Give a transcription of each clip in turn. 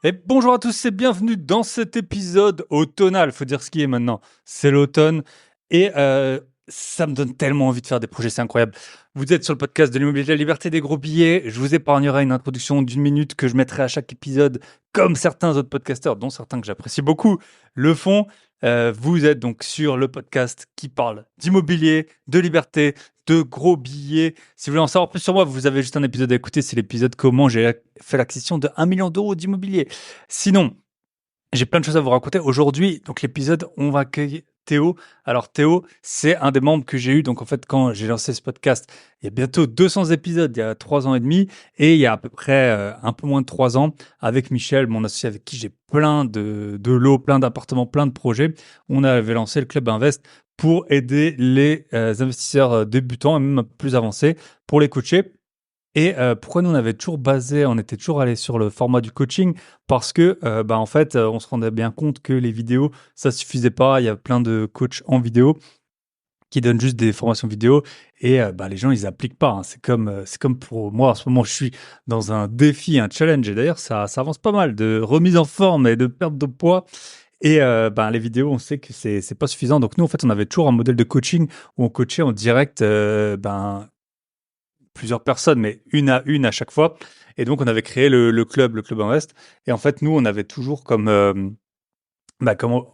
Et bonjour à tous et bienvenue dans cet épisode automnal. Faut dire ce qui est maintenant. C'est l'automne et ça me donne tellement envie de faire des projets, c'est incroyable. Vous êtes sur le podcast de l'immobilier de la liberté des gros billets. Je vous épargnerai une introduction d'une minute que je mettrai à chaque épisode, comme certains autres podcasteurs, dont certains que j'apprécie beaucoup, le font. Vous êtes donc sur le podcast qui parle d'immobilier, de liberté, de gros billets. Si vous voulez en savoir plus sur moi, vous avez juste un épisode à écouter. C'est l'épisode comment j'ai fait l'acquisition de 1 million d'euros d'immobilier. Sinon, j'ai plein de choses à vous raconter. Aujourd'hui, donc l'épisode, on va accueillir Théo. Alors Théo, c'est un des membres que j'ai eu. Donc en fait, quand j'ai lancé ce podcast, il y a bientôt 200 épisodes, il y a 3 ans et demi. Et il y a à peu près un peu moins de 3 ans, avec Michel, mon associé avec qui j'ai plein de lots, plein d'appartements, plein de projets, on avait lancé le Club Invest pour aider les investisseurs débutants et même un peu plus avancés pour les coacher. Et pourquoi nous, on était toujours allé sur le format du coaching parce que, en fait, on se rendait bien compte que les vidéos, ça suffisait pas. Il y a plein de coachs en vidéo qui donnent juste des formations vidéo et les gens, ils appliquent pas, hein. C'est comme pour moi, en ce moment, je suis dans un défi, un challenge et d'ailleurs, ça avance pas mal de remise en forme et de perte de poids et les vidéos, on sait que c'est pas suffisant. Donc nous, en fait, on avait toujours un modèle de coaching où on coachait en direct, plusieurs personnes, mais une à chaque fois. Et donc, on avait créé le Club Invest. Et en fait, nous, on avait toujours comme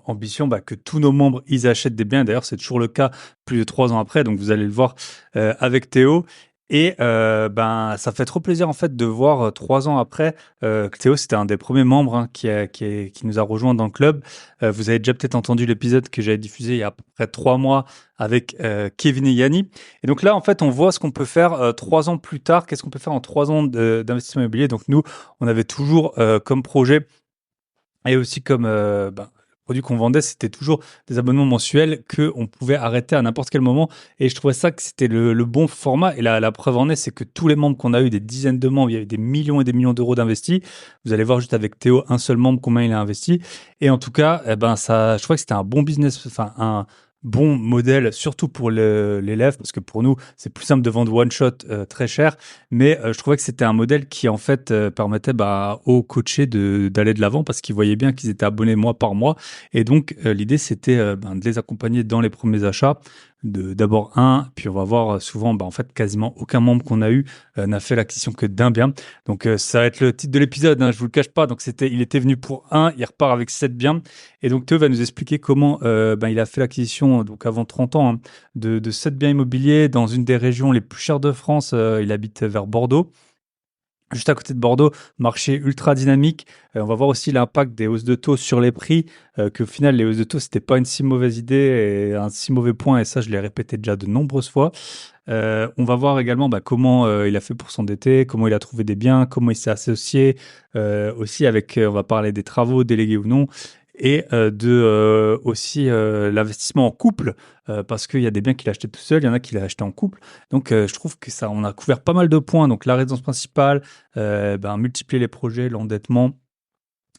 ambition que tous nos membres, ils achètent des biens. D'ailleurs, c'est toujours le cas plus de 3 ans après. Donc, vous allez le voir avec Théo. Et ça fait trop plaisir en fait de voir 3 ans après que Théo, c'était un des premiers membres qui nous a rejoints dans le club. Vous avez déjà peut-être entendu l'épisode que j'avais diffusé il y a à peu près 3 mois avec Kevin et Yanni. Et donc là, en fait, on voit ce qu'on peut faire 3 ans plus tard. Qu'est-ce qu'on peut faire en 3 ans d'investissement immobilier? Donc nous, on avait toujours comme projet et aussi comme le produit qu'on vendait, c'était toujours des abonnements mensuels qu'on pouvait arrêter à n'importe quel moment. Et je trouvais ça que c'était le bon format. Et la preuve en est, c'est que tous les membres qu'on a eu, des dizaines de membres, il y a eu des millions et des millions d'euros d'investis. Vous allez voir juste avec Théo, un seul membre, combien il a investi. Et en tout cas, je trouvais que c'était un bon business, enfin un bon modèle, surtout pour l'élève, parce que pour nous, c'est plus simple de vendre one shot très cher. Mais je trouvais que c'était un modèle qui, en fait, permettait aux coachés d'aller de l'avant parce qu'ils voyaient bien qu'ils étaient abonnés mois par mois. Et donc, l'idée, c'était de les accompagner dans les premiers achats. D'abord un, puis on va voir souvent, en fait, quasiment aucun membre qu'on a eu n'a fait l'acquisition que d'un bien. Donc, ça va être le titre de l'épisode, hein, je vous le cache pas. Donc, il était venu pour un, il repart avec 7 biens. Et donc, Théo va nous expliquer comment il a fait l'acquisition, donc avant 30 ans, hein, de 7 biens immobiliers dans une des régions les plus chères de France. Il habite vers Bordeaux. Juste à côté de Bordeaux, marché ultra dynamique. On va voir aussi l'impact des hausses de taux sur les prix, qu'au final, les hausses de taux, c'était pas une si mauvaise idée et un si mauvais point. Et ça, je l'ai répété déjà de nombreuses fois. On va voir également comment il a fait pour s'endetter, comment il a trouvé des biens, comment il s'est associé, aussi avec, on va parler des travaux, délégués ou non, et aussi l'investissement en couple, parce qu'il y a des biens qu'il a achetés tout seul, il y en a qu'il a acheté en couple. Donc je trouve que ça, on a couvert pas mal de points. Donc la résidence principale, multiplier les projets, l'endettement.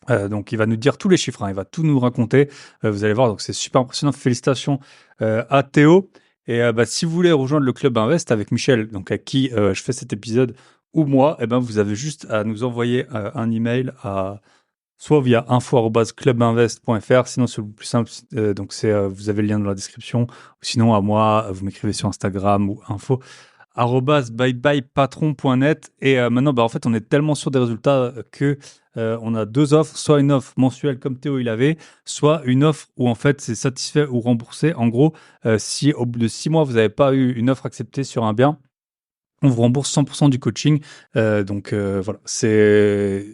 Donc il va nous dire tous les chiffres, hein, il va tout nous raconter. Vous allez voir, donc c'est super impressionnant. Félicitations à Théo. Et si vous voulez rejoindre le Club Invest avec Michel, donc à qui je fais cet épisode, ou moi, vous avez juste à nous envoyer un email à soit via info@clubinvest.fr, sinon c'est le plus simple, donc vous avez le lien dans la description, ou sinon à moi, vous m'écrivez sur Instagram ou info @byebyepatron.net. Et maintenant, en fait, on est tellement sûr des résultats que on a deux offres, soit une offre mensuelle comme Théo il avait, soit une offre où en fait c'est satisfait ou remboursé. En gros, si au bout de 6 mois vous n'avez pas eu une offre acceptée sur un bien, on vous rembourse 100% du coaching. Donc voilà, c'est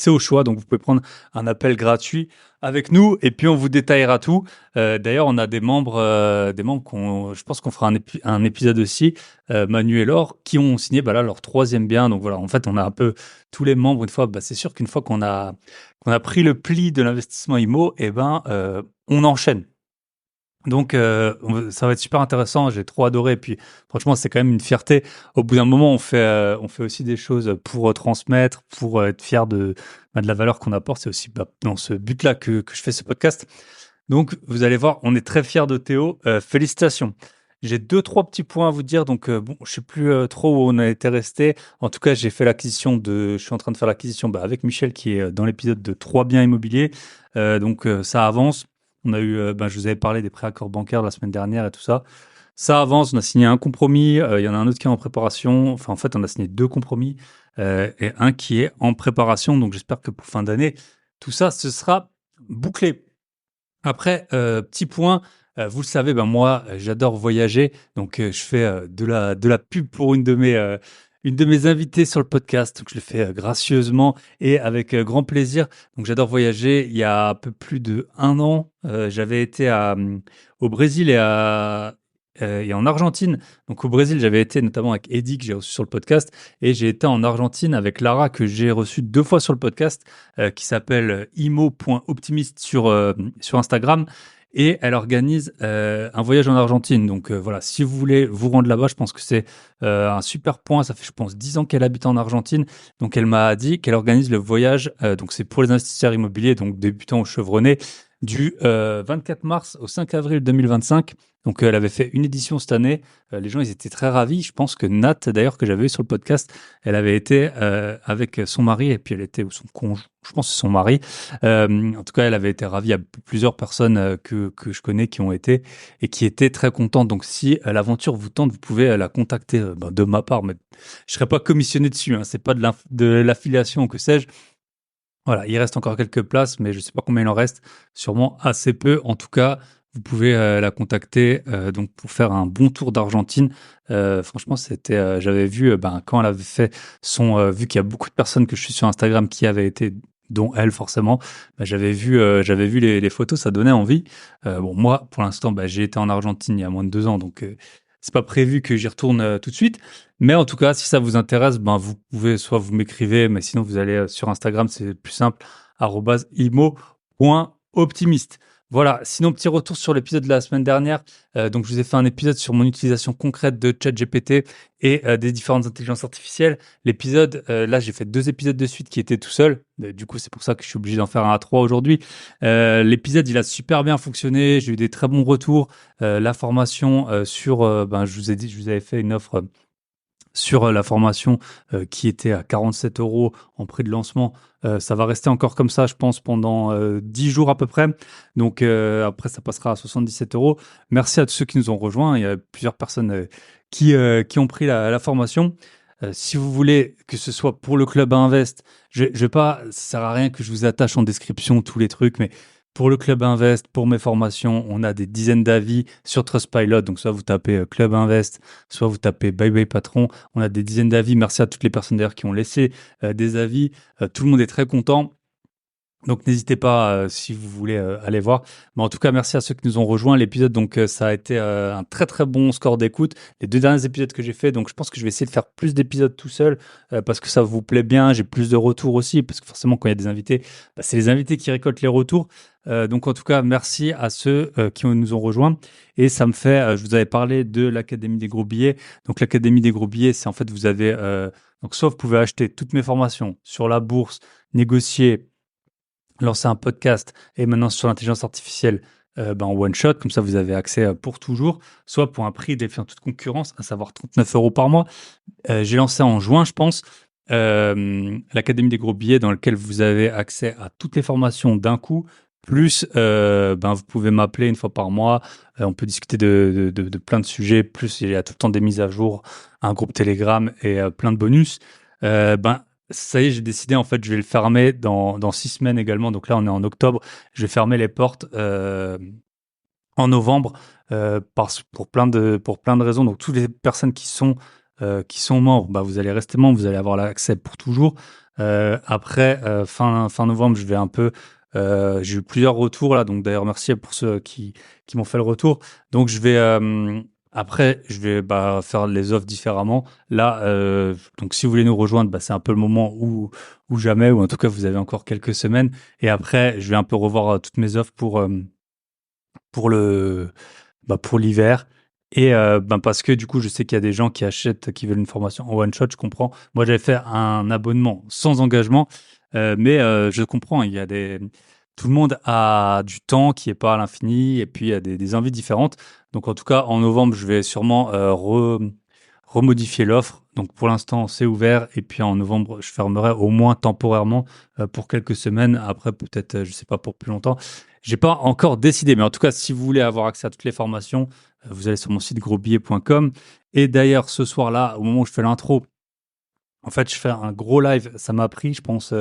au choix. Donc vous pouvez prendre un appel gratuit avec nous et puis on vous détaillera tout. D'ailleurs, on a des membres je pense qu'on fera un épisode aussi, Manu et Laure, qui ont signé là leur troisième bien. Donc voilà, en fait, on a un peu tous les membres une fois. C'est sûr qu'une fois qu'on a pris le pli de l'investissement IMO, on enchaîne. Donc, ça va être super intéressant. J'ai trop adoré. Et puis, franchement, c'est quand même une fierté. Au bout d'un moment, on fait aussi des choses pour transmettre, pour être fier de la valeur qu'on apporte. C'est aussi dans ce but-là que je fais ce podcast. Donc, vous allez voir, on est très fiers de Théo. Félicitations. J'ai 2-3 petits points à vous dire. Donc, bon, je sais plus trop où on a été resté. En tout cas, je suis en train de faire l'acquisition avec Michel qui est dans l'épisode de 3 biens immobiliers. Donc, ça avance. On a eu, je vous avais parlé des pré-accords bancaires la semaine dernière et tout ça. Ça avance. On a signé un compromis. Il y en a un autre qui est en préparation. Enfin, en fait, on a signé 2 compromis et un qui est en préparation. Donc, j'espère que pour fin d'année, tout ça, ce sera bouclé. Après, petit point, vous le savez, moi, j'adore voyager, donc je fais, de la pub pour une de mes invitées sur le podcast, donc je le fais, gracieusement et avec, grand plaisir. Donc j'adore voyager. Il y a un peu plus d'1 an, j'avais été au Brésil et en Argentine. Donc au Brésil, j'avais été notamment avec Eddy, que j'ai reçu sur le podcast, et j'ai été en Argentine avec Lara, que j'ai reçue 2 fois sur le podcast, qui s'appelle imo.optimiste sur Instagram. Et elle organise un voyage en Argentine. Donc voilà, si vous voulez vous rendre là-bas, je pense que c'est un super point. Ça fait, je pense, 10 ans qu'elle habite en Argentine. Donc elle m'a dit qu'elle organise le voyage. Donc c'est pour les investisseurs immobiliers, donc débutants ou chevronnés, du 24 mars au 5 avril 2025. Donc elle avait fait une édition cette année. Les gens, ils étaient très ravis. Je pense que Nat, d'ailleurs, que j'avais eu sur le podcast, elle avait été avec son mari, et puis elle était, ou son conjoint, je pense que c'est son mari. En tout cas, elle avait été ravie. Il y a plusieurs personnes que je connais qui ont été et qui étaient très contentes. Donc, si l'aventure vous tente, vous pouvez la contacter de ma part. Mais je serai pas commissionné dessus. Hein. C'est pas de l'affiliation ou que sais-je. Voilà, il reste encore quelques places, mais je sais pas combien il en reste. Sûrement assez peu. En tout cas, vous pouvez la contacter donc pour faire un bon tour d'Argentine. Franchement, j'avais vu quand elle avait fait vu qu'il y a beaucoup de personnes que je suis sur Instagram qui avaient été, dont elle forcément, j'avais vu les photos, ça donnait envie. Bon, moi, pour l'instant, j'ai été en Argentine il y a moins de 2 ans, donc c'est pas prévu que j'y retourne tout de suite. Mais en tout cas, si ça vous intéresse, vous pouvez soit vous m'écrivez, mais sinon vous allez sur Instagram, c'est plus simple, @imo.optimiste. Voilà, sinon petit retour sur l'épisode de la semaine dernière. Donc je vous ai fait un épisode sur mon utilisation concrète de ChatGPT et des différentes intelligences artificielles. L'épisode, là j'ai fait 2 épisodes de suite qui étaient tout seuls. Du coup c'est pour ça que je suis obligé d'en faire un à 3 aujourd'hui. L'épisode il a super bien fonctionné, j'ai eu des très bons retours. La formation je vous ai dit, je vous avais fait une offre sur la formation qui était à 47 € en prix de lancement. Ça va rester encore comme ça, je pense, pendant 10 jours à peu près. Donc après, ça passera à 77 €. Merci à tous ceux qui nous ont rejoints. Il y a plusieurs personnes qui ont pris la formation. Si vous voulez que ce soit pour le Club Invest, je vais pas, ça sert à rien que je vous attache en description tous les trucs, mais pour le Club Invest, pour mes formations, on a des dizaines d'avis sur Trustpilot. Donc, soit vous tapez Club Invest, soit vous tapez Bye Bye Patron. On a des dizaines d'avis. Merci à toutes les personnes d'ailleurs qui ont laissé des avis. Tout le monde est très content. Donc n'hésitez pas si vous voulez aller voir. Mais en tout cas, merci à ceux qui nous ont rejoints. L'épisode, donc ça a été un très très bon score d'écoute. Les 2 derniers épisodes que j'ai fait, donc je pense que je vais essayer de faire plus d'épisodes tout seul parce que ça vous plaît bien. J'ai plus de retours aussi parce que forcément quand il y a des invités, c'est les invités qui récoltent les retours. Donc en tout cas, merci à ceux qui nous ont rejoints. Et ça me fait, je vous avais parlé de l'Académie des gros billets. Donc l'Académie des gros billets, c'est en fait vous avez donc soit vous pouvez acheter toutes mes formations sur la bourse, négocier, lancer un podcast et maintenant sur l'intelligence artificielle en one shot, comme ça vous avez accès pour toujours, soit pour un prix défiant toute concurrence, à savoir 39 € par mois. J'ai lancé en juin, je pense, l'Académie des gros billets, dans lequel vous avez accès à toutes les formations d'un coup, plus vous pouvez m'appeler une fois par mois, on peut discuter de plein de sujets, plus il y a tout le temps des mises à jour, un groupe Telegram et plein de bonus. Ça y est, j'ai décidé, en fait, je vais le fermer dans 6 semaines également. Donc là, on est en octobre. Je vais fermer les portes en novembre pour plein de raisons. Donc, toutes les personnes qui sont membres, vous allez rester membre, vous allez avoir l'accès pour toujours. Après, fin novembre, je vais un peu... j'ai eu plusieurs retours là. Donc, d'ailleurs, merci pour ceux qui m'ont fait le retour. Donc, je vais... après, je vais faire les offres différemment. Là, donc si vous voulez nous rejoindre, c'est un peu le moment ou jamais, ou en tout cas vous avez encore quelques semaines. Et après, je vais un peu revoir toutes mes offres pour pour l'hiver. Et parce que du coup, je sais qu'il y a des gens qui veulent une formation en one shot. Je comprends. Moi, j'avais fait un abonnement sans engagement, mais je comprends. Il y a tout le monde a du temps qui est pas à l'infini et puis a des envies différentes. Donc en tout cas, en novembre, je vais sûrement remodifier l'offre. Donc pour l'instant, c'est ouvert et puis en novembre, je fermerai au moins temporairement pour quelques semaines. Après, peut-être, je sais pas, pour plus longtemps. J'ai pas encore décidé, mais en tout cas, si vous voulez avoir accès à toutes les formations, vous allez sur mon site grosbillet.com. Et d'ailleurs, ce soir-là, au moment où je fais l'intro, en fait, je fais un gros live. Ça m'a pris, je pense,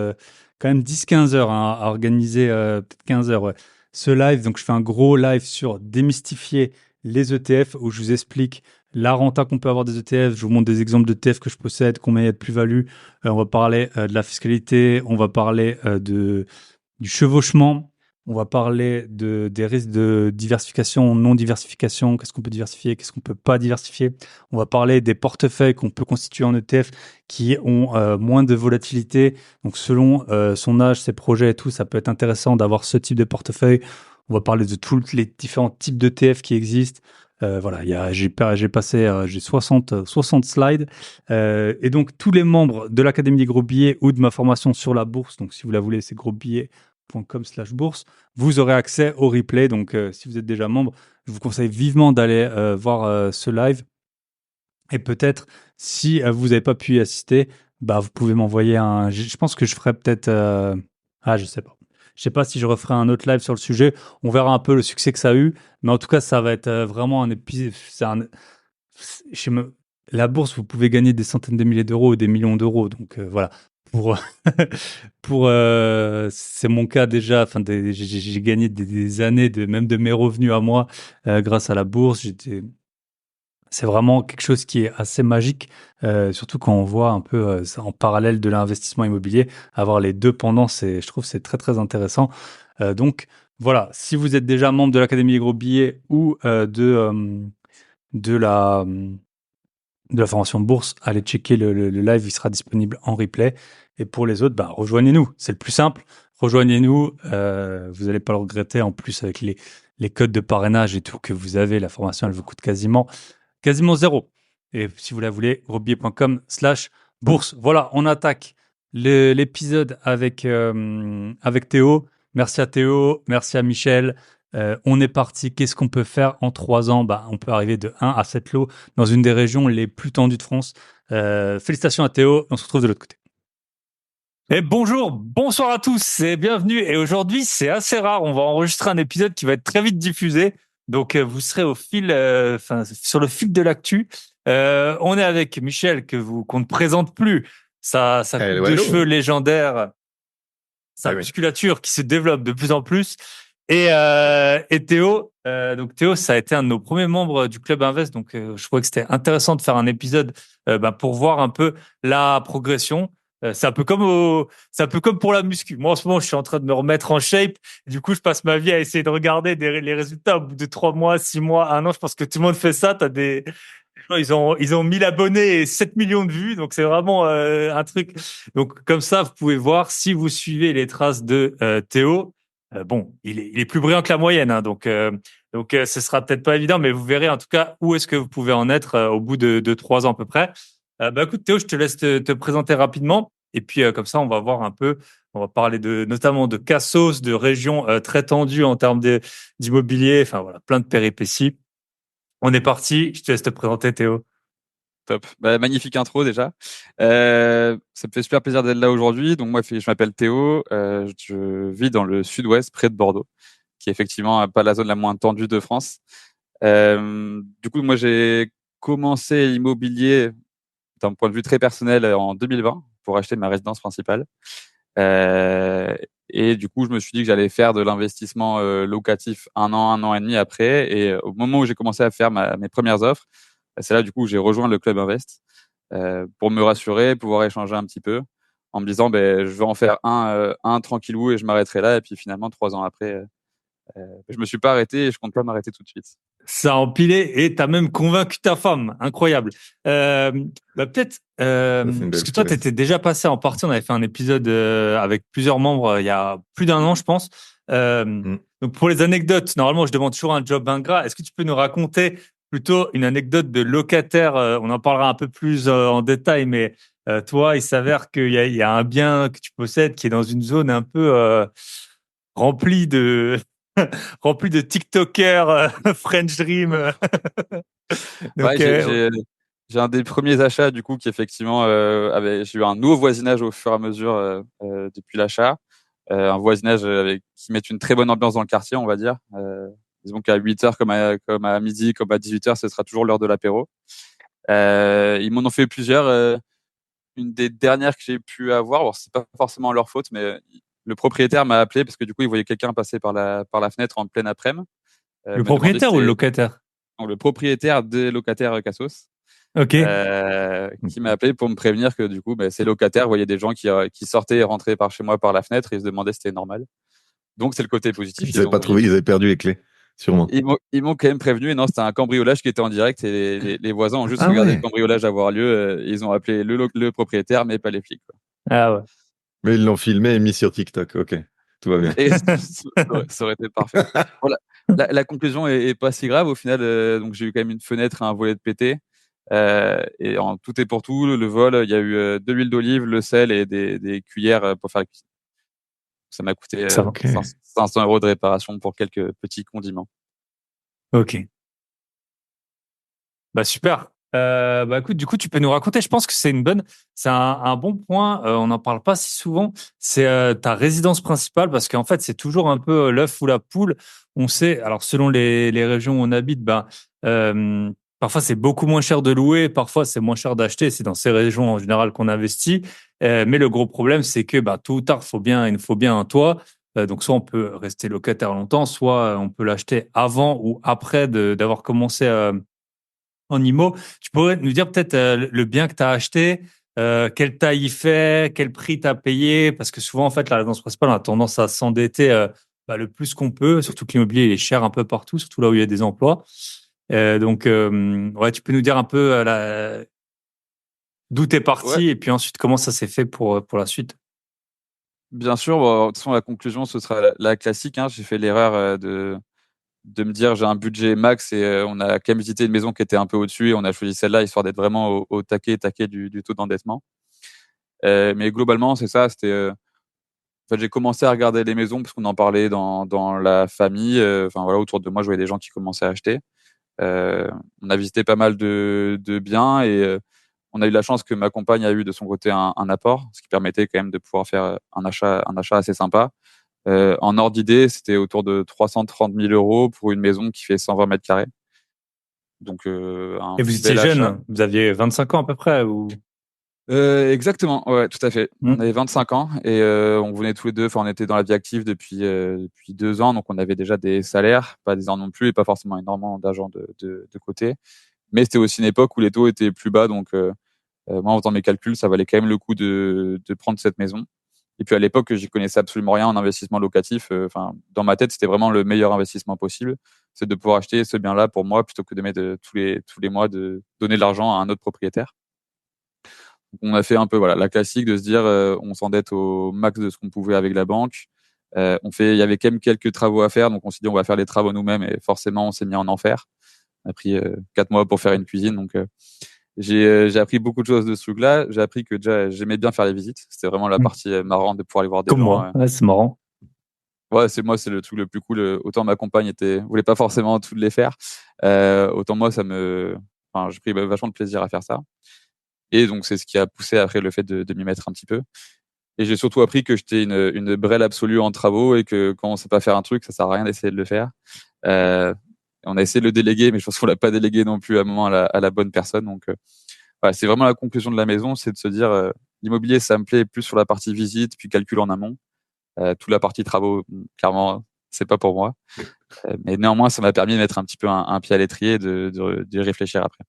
quand même 10-15 heures à organiser, peut-être 15 heures, ouais. Ce live, donc je fais un gros live sur démystifier les ETF où je vous explique la renta qu'on peut avoir des ETF. Je vous montre des exemples d'ETF que je possède, combien il y a de plus-value. On va parler de la fiscalité, on va parler du chevauchement. On va parler des risques de diversification, non-diversification, qu'est-ce qu'on peut diversifier, qu'est-ce qu'on peut pas diversifier. On va parler des portefeuilles qu'on peut constituer en ETF qui ont moins de volatilité. Donc selon son âge, ses projets et tout, ça peut être intéressant d'avoir ce type de portefeuille. On va parler de tous les différents types d'ETF qui existent. Voilà, j'ai 60 slides. Et donc, tous les membres de l'Académie des Gros Billets ou de ma formation sur la bourse, donc si vous la voulez, c'est grosbillets.com/bourse, vous aurez accès au replay. Donc, si vous êtes déjà membre, je vous conseille vivement d'aller voir ce live. Et peut-être, si vous n'avez pas pu y assister, bah, vous pouvez m'envoyer un. Je pense que je ferai peut-être. Je sais pas. Je sais pas si je referai un autre live sur le sujet. On verra un peu le succès que ça a eu. Mais en tout cas, ça va être vraiment un épisode. La bourse, vous pouvez gagner des centaines de milliers d'euros ou des millions d'euros. Donc voilà. Pour, c'est mon cas déjà. Enfin, j'ai gagné des années même de mes revenus à moi grâce à la bourse. C'est vraiment quelque chose qui est assez magique, surtout quand on voit un peu ça en parallèle de l'investissement immobilier, avoir les deux pendant, je trouve, c'est très très intéressant. Donc voilà, si vous êtes déjà membre de l'Académie des Gros Billets ou de la de la formation bourse, allez checker le live, il sera disponible en replay. Et pour les autres, bah, rejoignez-nous, c'est le plus simple. Rejoignez-nous, vous n'allez pas le regretter. En plus, avec les codes de parrainage et tout que vous avez, la formation, elle vous coûte quasiment zéro. Et si vous la voulez, grosbillet.com/bourse. Voilà, on attaque l'épisode avec Théo. Merci à Théo, merci à Michel. On est parti. Qu'est-ce qu'on peut faire en 3 ans? Bah, on peut arriver de 1 à 7 lots dans une des régions les plus tendues de France. Félicitations à Théo. On se retrouve de l'autre côté. Et bonjour, bonsoir à tous et bienvenue. Et aujourd'hui, c'est assez rare. On va enregistrer un épisode qui va être très vite diffusé. Donc, vous serez sur le fil de l'actu. On est avec Michel qu'on ne présente plus. Sa coupe de cheveux légendaire, sa musculature qui se développe de plus en plus. Et Théo, donc Théo, ça a été un de nos premiers membres du Club Invest. Donc, je trouvais que c'était intéressant de faire un épisode pour voir un peu la progression. C'est un peu comme pour la muscu. Moi, en ce moment, je suis en train de me remettre en shape. Du coup, je passe ma vie à essayer de regarder les résultats au bout de 3 mois, 6 mois, 1 an. Je pense que tout le monde fait ça. Ils ont 1000 abonnés et 7 millions de vues. Donc, c'est vraiment un truc. Donc, comme ça, vous pouvez voir si vous suivez les traces de Théo. Bon, il est plus brillant que la moyenne. Hein, donc, ce sera peut-être pas évident, mais vous verrez en tout cas où est-ce que vous pouvez en être au bout de 3 ans à peu près. Écoute, Théo, je te laisse te présenter rapidement. Et puis, comme ça, on va voir un peu, on va parler notamment de Cassos, de régions très tendues en termes d'immobilier. Enfin, voilà, plein de péripéties. On est parti. Je te laisse te présenter, Théo. Top. Magnifique intro déjà. Ça me fait super plaisir d'être là aujourd'hui. Donc moi, je m'appelle Théo. Je vis dans le sud-ouest, près de Bordeaux, qui est effectivement pas la zone la moins tendue de France. Du coup, moi, j'ai commencé l'immobilier d'un point de vue très personnel en 2020 pour acheter ma résidence principale. Et du coup, je me suis dit que j'allais faire de l'investissement locatif un an et demi après. Et au moment où j'ai commencé à faire mes premières offres, c'est là du coup où j'ai rejoint le Club Invest pour me rassurer, pouvoir échanger un petit peu, en me disant je vais en faire un tranquillou et je m'arrêterai là. Et puis finalement, 3 ans après, je me suis pas arrêté et je compte pas m'arrêter tout de suite. Ça a empilé et t'as même convaincu ta femme. Incroyable. Peut-être, parce que toi, t'étais déjà passé en partie. On avait fait un épisode avec plusieurs membres il y a plus d'1 an, je pense. Donc, pour les anecdotes, normalement, je demande toujours un job ingrat. Est-ce que tu peux nous raconter plutôt une anecdote de locataire? On en parlera un peu plus en détail, mais toi, il s'avère qu'il y a un bien que tu possèdes qui est dans une zone un peu rempli de rempli de TikTokers, French Dream. Donc, Ouais, j'ai un des premiers achats du coup qui effectivement j'ai eu un nouveau voisinage au fur et à mesure depuis l'achat, un voisinage qui met une très bonne ambiance dans le quartier, on va dire. Disons qu'à 8h comme à midi, comme à 18h, ce sera toujours l'heure de l'apéro. Ils m'en ont fait plusieurs. Une des dernières que j'ai pu avoir, alors c'est pas forcément leur faute, mais le propriétaire m'a appelé parce que du coup il voyait quelqu'un passer par la fenêtre en pleine après-midi. le Me demander si propriétaire ou le c'était locataire? donc, le propriétaire des locataires Cassos. Ok. Qui m'a appelé pour me prévenir que du coup, ces locataires voyaient des gens qui sortaient et rentraient par chez moi par la fenêtre et ils se demandaient si c'était normal. Donc c'est le côté positif. Ils n'avaient pas trouvé, ils avaient perdu les clés, sûrement. Ils m'ont quand même prévenu. Et non, c'était un cambriolage qui était en direct et les voisins ont juste Ah regardé ouais. le cambriolage avoir lieu. Et ils ont appelé le propriétaire, mais pas les flics, quoi. Ah ouais. Mais ils l'ont filmé et mis sur TikTok. Ok, tout va bien. Et ça aurait été parfait. Voilà. La conclusion est pas si grave au final. Donc j'ai eu quand même une fenêtre et un volet de pété. Et en tout et pour tout, le vol, il y a eu de l'huile d'olive, le sel et des cuillères pour faire la cuisine. Ça m'a coûté Ça va. 500 euros de réparation pour quelques petits condiments. Ok. Bah super. Bah écoute, du coup, tu peux nous raconter. Je pense que c'est un bon point. On n'en parle pas si souvent. C'est ta résidence principale parce qu'en fait, c'est toujours un peu l'œuf ou la poule. On sait, alors selon les régions où on habite, parfois c'est beaucoup moins cher de louer, parfois c'est moins cher d'acheter. C'est dans ces régions en général qu'on investit. Mais le gros problème, c'est que tôt ou tard, il nous faut bien un toit. Donc soit on peut rester locataire longtemps, soit on peut l'acheter avant ou après d'avoir commencé en IMO. Tu pourrais nous dire peut-être le bien que tu as acheté, quelle taille il fait, quel prix tu as payé, parce que souvent, en fait, la résidence principale, on a tendance à s'endetter le plus qu'on peut, surtout que l'immobilier il est cher un peu partout, surtout là où il y a des emplois. Ouais, tu peux nous dire un peu d'où tu es Ouais, parti et puis ensuite comment ça s'est fait pour la suite. bien sûr. Bon, de toute façon, la conclusion, ce sera la classique, hein. J'ai fait l'erreur de me dire j'ai un budget max et on a quand même visité une maison qui était un peu au-dessus et on a choisi celle-là histoire d'être vraiment au taquet du taux d'endettement. Mais globalement, c'est ça. En fait, j'ai commencé à regarder les maisons parce qu'on en parlait dans la famille. Enfin voilà, autour de moi, je voyais des gens qui commençaient à acheter. On a visité pas mal de biens et on a eu la chance que ma compagne a eu de son côté un apport, ce qui permettait quand même de pouvoir faire un achat assez sympa. En ordre d'idée, c'était autour de 330 000 euros pour une maison qui fait 120 mètres carrés. Donc un Et vous étiez bel achat. jeune, vous aviez 25 ans à peu près ou... Exactement, ouais, tout à fait. On avait 25 ans et on venait tous les deux, enfin on était dans la vie active depuis 2 ans, donc on avait déjà des salaires, pas des ans non plus et pas forcément énormément d'argent de côté. Mais c'était aussi une époque où les taux étaient plus bas, donc moi en faisant mes calculs, ça valait quand même le coup de prendre cette maison. Et puis à l'époque, j'y connaissais absolument rien en investissement locatif. Enfin, dans ma tête, c'était vraiment le meilleur investissement possible, c'est de pouvoir acheter ce bien-là pour moi plutôt que de mettre tous les mois de donner de l'argent à un autre propriétaire. On a fait un peu voilà la classique de se dire on s'endette au max de ce qu'on pouvait avec la banque. Il y avait quand même quelques travaux à faire, donc on s'est dit on va faire les travaux nous-mêmes et forcément on s'est mis en enfer. On a pris 4 mois pour faire une cuisine, donc j'ai appris beaucoup de choses de ce truc-là. J'ai appris que déjà j'aimais bien faire les visites. C'était vraiment la partie marrante de pouvoir aller voir des Comme gens. moi, ouais, c'est marrant. Ouais, c'est le truc le plus cool. Autant ma compagne voulait pas forcément toutes les faire, autant moi enfin j'ai pris vachement de plaisir à faire ça. Et donc c'est ce qui a poussé après le fait de m'y mettre un petit peu. Et j'ai surtout appris que j'étais une brêle absolue en travaux et que quand on sait pas faire un truc, ça sert à rien d'essayer de le faire. On a essayé de le déléguer, mais je pense qu'on l'a pas délégué non plus à un moment à la bonne personne. Donc voilà, c'est vraiment la conclusion de la maison, c'est de se dire l'immobilier, ça me plaît plus sur la partie visite puis calcul en amont. Toute la partie travaux, clairement, c'est pas pour moi. Mais néanmoins, ça m'a permis de mettre un petit peu un pied à l'étrier et de réfléchir après.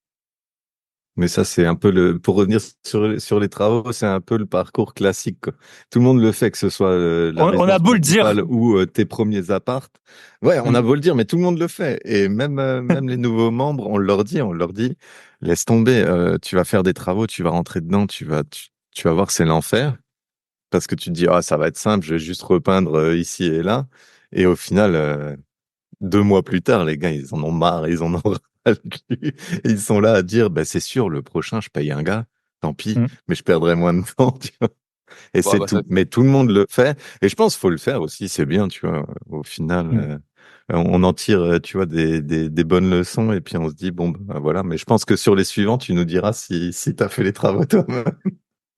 Mais ça, c'est un peu pour revenir sur les travaux, c'est un peu le parcours classique, quoi. Tout le monde le fait, que ce soit la On a résidence beau le dire. principale ou tes premiers appartes. Ouais, on a beau le dire, mais tout le monde le fait. Et même les nouveaux membres, on leur dit, laisse tomber, tu vas faire des travaux, tu vas rentrer dedans, tu vas voir, c'est l'enfer. Parce que tu te dis, ah, ça va être simple, je vais juste repeindre ici et là. Et au final, 2 mois plus tard, les gars, ils en ont marre, ils en ont ras le cul. Et ils sont là à dire, bah, c'est sûr, le prochain, je paye un gars, tant pis, mais je perdrai moins de temps, tu vois. Et Bon, c'est bah, tout. Mais tout le monde le fait. Et je pense qu'il faut le faire aussi. C'est bien, tu vois. Au final, on en tire, tu vois, des bonnes leçons. Et puis on se dit, bon, bah, voilà. Mais je pense que sur les suivants, tu nous diras si tu as fait les travaux toi-même.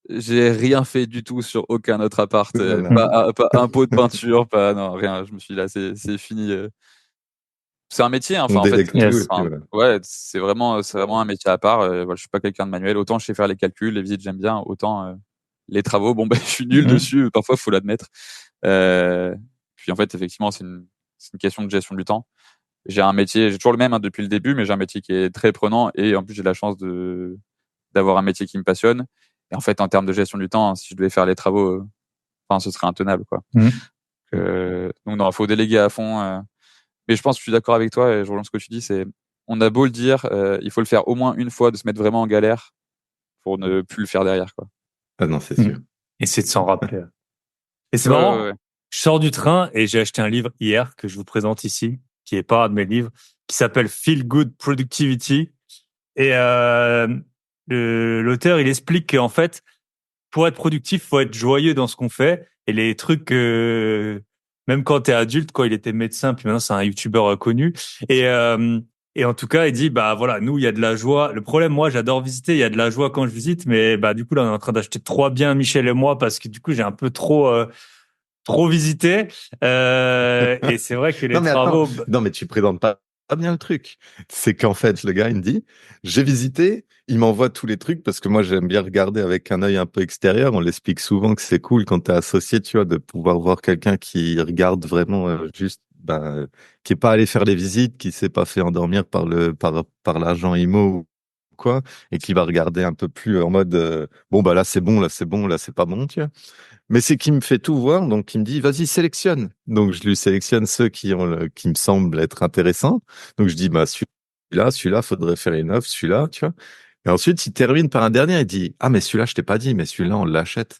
j'ai rien fait du tout sur aucun autre appart. Voilà. Pas un pot de peinture, pas non rien. Je me suis dit, là, c'est fini. C'est un métier, hein. On Enfin, en fait, délègue tout. Yes. Et puis voilà. ouais, c'est vraiment un métier à part. Voilà, je suis pas quelqu'un de manuel. Autant je sais faire les calculs, les visites, j'aime bien. Autant les travaux, bon, ben, je suis nul dessus. Parfois, faut l'admettre. Puis en fait, effectivement, c'est une question de gestion du temps. J'ai toujours le même hein, depuis le début, mais j'ai un métier qui est très prenant et en plus j'ai la chance d'avoir un métier qui me passionne. Et en fait, en termes de gestion du temps, si je devais faire les travaux, enfin, ce serait intenable, quoi. Donc non, faut déléguer à fond. Mais je pense que je suis d'accord avec toi et je rejoins ce que tu dis, c'est on a beau le dire, il faut le faire au moins une fois, de se mettre vraiment en galère pour ne plus le faire derrière, quoi. Ah non, c'est sûr. Et c'est de s'en rappeler. Et c'est Ouais, marrant, ouais, ouais. je sors du train et j'ai acheté un livre hier que je vous présente ici, qui est pas un de mes livres, qui s'appelle Feel Good Productivity. Et l'auteur, il explique qu'en fait, pour être productif, faut être joyeux dans ce qu'on fait. Et les trucs que, même quand t'es adulte, quand il était médecin, puis maintenant c'est un youtubeur connu. Et, euh, et en tout cas, il dit, bah voilà, nous, il y a de la joie. Le problème, moi, j'adore visiter, il y a de la joie quand je visite, mais bah du coup, là, on est en train d'acheter 3 biens, Michel et moi, parce que du coup, j'ai un peu trop visité. Et c'est vrai que les Non, mais attends. travaux, Non, mais tu présentes pas bien le truc. C'est qu'en fait, le gars, il me dit, j'ai visité, il m'envoie tous les trucs parce que moi, j'aime bien regarder avec un œil un peu extérieur. On l'explique souvent que c'est cool quand t'es associé, tu vois, de pouvoir voir quelqu'un qui regarde vraiment juste, ben, qui est pas allé faire les visites, qui s'est pas fait endormir par l'agent IMO ou quoi, et qui va regarder un peu plus en mode, bon, bah là, c'est bon, là, c'est bon, là, c'est pas bon, tu vois. Mais c'est qu'il me fait tout voir, donc il me dit, vas-y, sélectionne. Donc je lui sélectionne ceux qui me semblent être intéressants. Donc je dis, bah celui-là, faudrait faire une offre, celui-là, tu vois. Et ensuite, il termine par un dernier, il dit, ah mais celui-là, je t'ai pas dit, mais celui-là, on l'achète.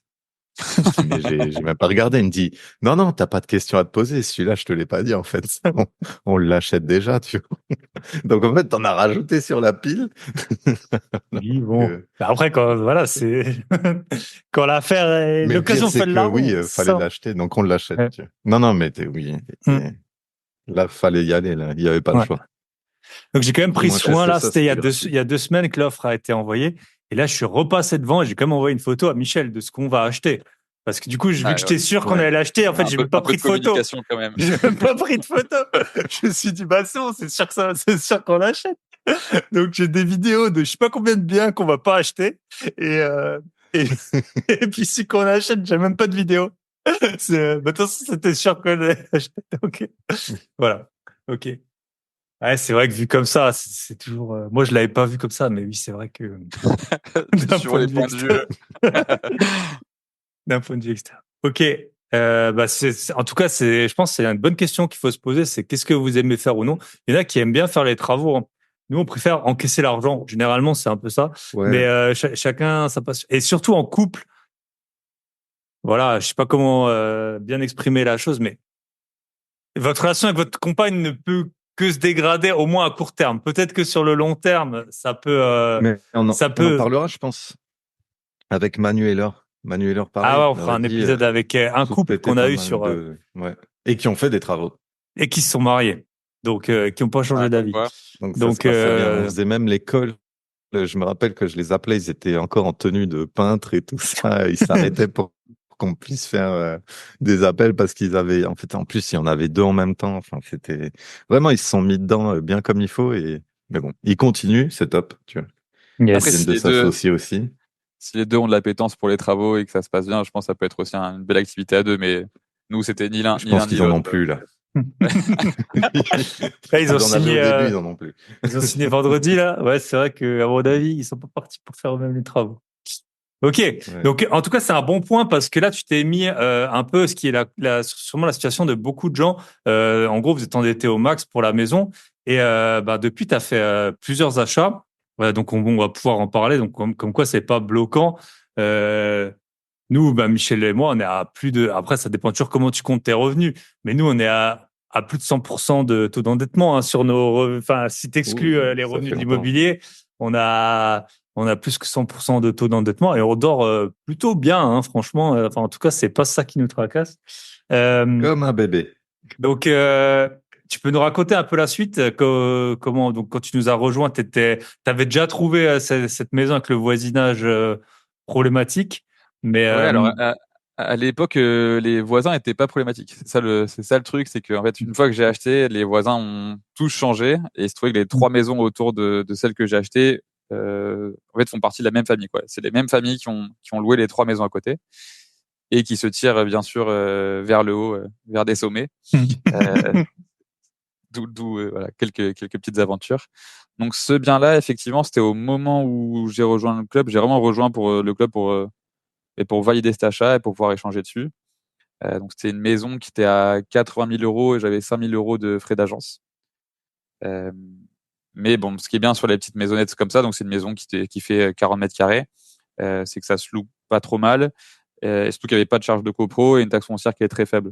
Je dis, mais j'ai même pas regardé. Il me dit, non, non, t'as pas de questions à te poser. Celui-là, je te l'ai pas dit, en fait. On l'achète déjà, tu vois. Donc en fait, t'en as rajouté sur la pile. oui, Donc, bon. Après, quand, voilà, c'est, quand mais le pire, l'occasion c'est fait le que oui, larron, fallait ça. l'acheter, donc on l'achète. Ouais. Tu vois. Non, non, mais oui. Mm. Là, fallait y aller, là. Il n'y avait pas le Ouais. choix. Donc j'ai quand même Au pris moins, soin là. ça, C'était c'était il gratuit. y a 2 semaines que l'offre a été envoyée. Et là, je suis repassé devant et j'ai quand même envoyé une photo à Michel de ce qu'on va acheter. Parce que du coup, vu que Ouais, ouais. j'étais sûr qu'on Ouais. allait l'acheter, en fait, j'ai même pas Un peu pris de de photo. communication quand même. J'ai même pas pris de photo. Je me suis dit, bah c'est bon, c'est sûr que c'est sûr qu'on l'achète. Donc j'ai des vidéos de je sais pas combien de biens qu'on va pas acheter. Et, et, et puis si qu'on achète, j'ai même pas de vidéo. Bah, de toute façon, c'était sûr qu'on allait acheter. Donc, voilà. Ok. Ouais, c'est vrai que vu comme ça, c'est toujours. Moi, je l'avais pas vu comme ça, mais oui, c'est vrai que d'un Sur point les de vue points de vue. extérieur, d'un point de vue extérieur. Ok. Bah en tout cas, je pense, que c'est une bonne question qu'il faut se poser. C'est qu'est-ce que vous aimez faire ou non. Il y en a qui aiment bien faire les travaux, hein. Nous, on préfère encaisser l'argent. Généralement, c'est un peu ça. Mais Ouais. chacun sa passion. Et surtout en couple. Voilà, je sais pas comment bien exprimer la chose, mais votre relation avec votre compagne ne peut que se dégrader, au moins à court terme. Peut-être que sur le long terme, Mais ça on en peut. parlera, je pense, avec Manuela. Manuela, Ah ouais, pareil, on il fera aurait un dit, épisode avec un tout couple était qu'on a pas eu mal sur de, ouais. Et qui ont fait des travaux. et qui se sont mariés, donc qui n'ont pas changé Ah, comme d'avis. quoi. Donc ça se Donc passait bien. On faisait même l'école. Je me rappelle que je les appelais, ils étaient encore en tenue de peintre et tout ça. Ils s'arrêtaient pour qu'on puisse faire des appels parce qu'ils avaient, en fait, en plus, il y en avait deux en même temps. Enfin, c'était vraiment, ils se sont mis dedans bien comme il faut. Mais bon, ils continuent, c'est top, tu vois. Ils Après, yes. viennent de s'associer aussi. si les deux ont de l'appétence pour les travaux et que ça se passe bien, je pense que ça peut être aussi une belle activité à deux. Mais nous, c'était Je ni l'un pense ni qu'ils en ont l'autre. plus, là. Là, ils ont Ils en avaient signé. au début, ils en ont plus. Ils ont signé vendredi là. Ouais, c'est vrai que à mon avis, ils sont pas partis pour faire eux-mêmes les travaux. Ok, Ouais. donc en tout cas c'est un bon point parce que là tu t'es mis un peu ce qui est sûrement la situation de beaucoup de gens. En gros, vous êtes endetté au max pour la maison et bah, depuis tu as fait plusieurs achats. Donc on va pouvoir en parler. Donc comme quoi c'est pas bloquant. Euh, Nous, bah, Michel et moi, on est à plus de. Après, ça dépend toujours comment tu comptes tes revenus, mais nous on est à plus de 100% de taux d'endettement hein, sur nos. Enfin, si t'exclus Ouh, les ça revenus fait de longtemps. l'immobilier, on a on a plus que 100% de taux d'endettement et on dort plutôt bien, hein, franchement. Enfin, en tout cas, c'est pas ça qui nous tracasse. Comme un bébé. Donc, tu peux nous raconter un peu la suite, comment, donc, quand tu nous as rejoint, t'avais déjà trouvé cette maison avec le voisinage problématique, mais Ouais, alors à l'époque, les voisins étaient pas problématiques. C'est ça le truc, c'est que en fait, une fois que j'ai acheté, les voisins ont tous changé et il se trouvait que les trois maisons autour de celle que j'ai achetée, en fait, font partie de la même famille, quoi. C'est les mêmes familles qui ont loué les trois maisons à côté et qui se tirent bien sûr vers le haut, vers des sommets. Euh, d'où voilà, quelques petites aventures. Donc ce bien-là, effectivement, c'était au moment où j'ai rejoint le club. J'ai vraiment rejoint pour le club et pour valider cet achat et pour pouvoir échanger dessus. Donc c'était une maison qui était à 80 000 euros et j'avais 5 000 euros de frais d'agence. Euh, mais bon, ce qui est bien sur les petites maisonnettes comme ça, donc c'est une maison qui fait 40 mètres carrés, c'est que ça se loue pas trop mal. Et surtout qu'il n'y avait pas de charge de copro et une taxe foncière qui est très faible.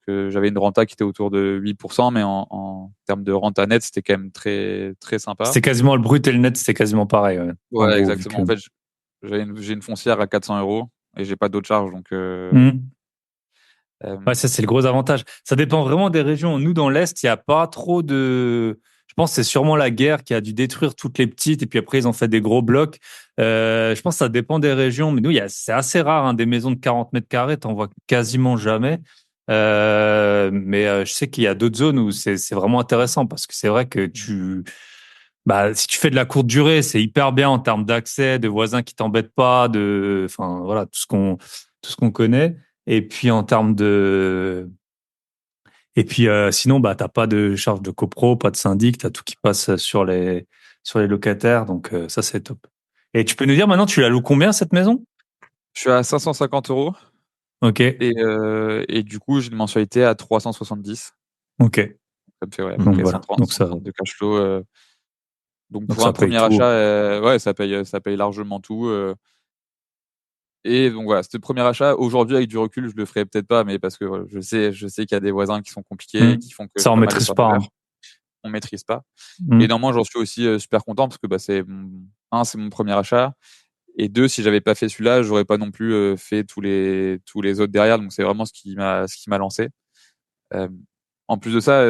Que j'avais une renta qui était autour de 8%, mais en termes de renta net, c'était quand même très, très sympa. c'était quasiment le brut et le net, c'était quasiment pareil. Ouais, en Ouais, gros, exactement. En fait, j'ai une foncière à 400 euros et j'ai pas d'autres charges. Donc, Ouais, ça, c'est le gros avantage. Ça dépend vraiment des régions. Nous, dans l'Est, il n'y a pas trop de. Je pense que c'est sûrement la guerre qui a dû détruire toutes les petites et puis après, ils ont fait des gros blocs. Je pense que ça dépend des régions. Mais nous, c'est assez rare, hein, des maisons de 40 mètres carrés, t'en vois quasiment jamais. Mais je sais qu'il y a d'autres zones où c'est vraiment intéressant parce que c'est vrai que bah, si tu fais de la courte durée, c'est hyper bien en termes d'accès, de voisins qui t'embêtent pas, enfin, voilà, tout ce qu'on connaît. Et puis en termes de, et puis sinon, bah, t'as pas de charge de copro, pas de syndic, t'as tout qui passe sur les locataires, donc ça c'est top. Et tu peux nous dire maintenant, tu la loues combien cette maison? je suis à 550 euros Ok, et du coup, j'ai une mensualité à 370. ok. Ça me fait ouais, à peu Donc près voilà, 130 de cash flow. Donc donc pour ça un paye premier tout. achat, ouais, ça paye largement tout. Et donc voilà, c'était le premier achat. Aujourd'hui, avec du recul, je le ferais peut-être pas, mais parce que voilà, je sais qu'il y a des voisins qui sont compliqués, et qui font que Ça j'ai on pas mal de maîtrise pas, turnover. hein. On maîtrise pas. Et Hmm. normalement, j'en suis aussi super content parce que bah, c'est mon premier achat. Et deux, si j'avais pas fait celui-là, j'aurais pas non plus fait tous les autres derrière. Donc c'est vraiment ce qui m'a lancé. Euh, En plus de ça,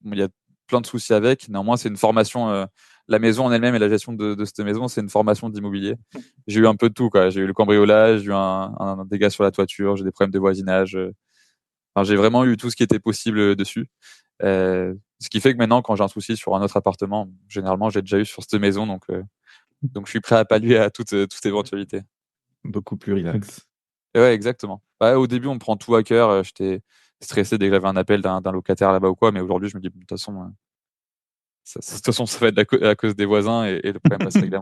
bon, il y a plein de soucis avec. Néanmoins, c'est une formation. La maison en elle-même et la gestion de cette maison, c'est une formation d'immobilier. J'ai eu un peu de tout, quoi. J'ai eu le cambriolage, j'ai eu un dégât sur la toiture, j'ai des problèmes de voisinage. Enfin, j'ai vraiment eu tout ce qui était possible dessus. Ce qui fait que maintenant, quand j'ai un souci sur un autre appartement, généralement, j'ai déjà eu sur cette maison, donc je suis prêt à pallier à toute éventualité. Beaucoup plus relax. Et ouais, exactement. Bah, au début, on me prend tout à cœur. J'étais stressé dès que j'avais un appel d'un locataire là-bas ou quoi, mais aujourd'hui, je me dis, de toute façon, de toute façon, ça va être à cause des voisins et le problème va se régler.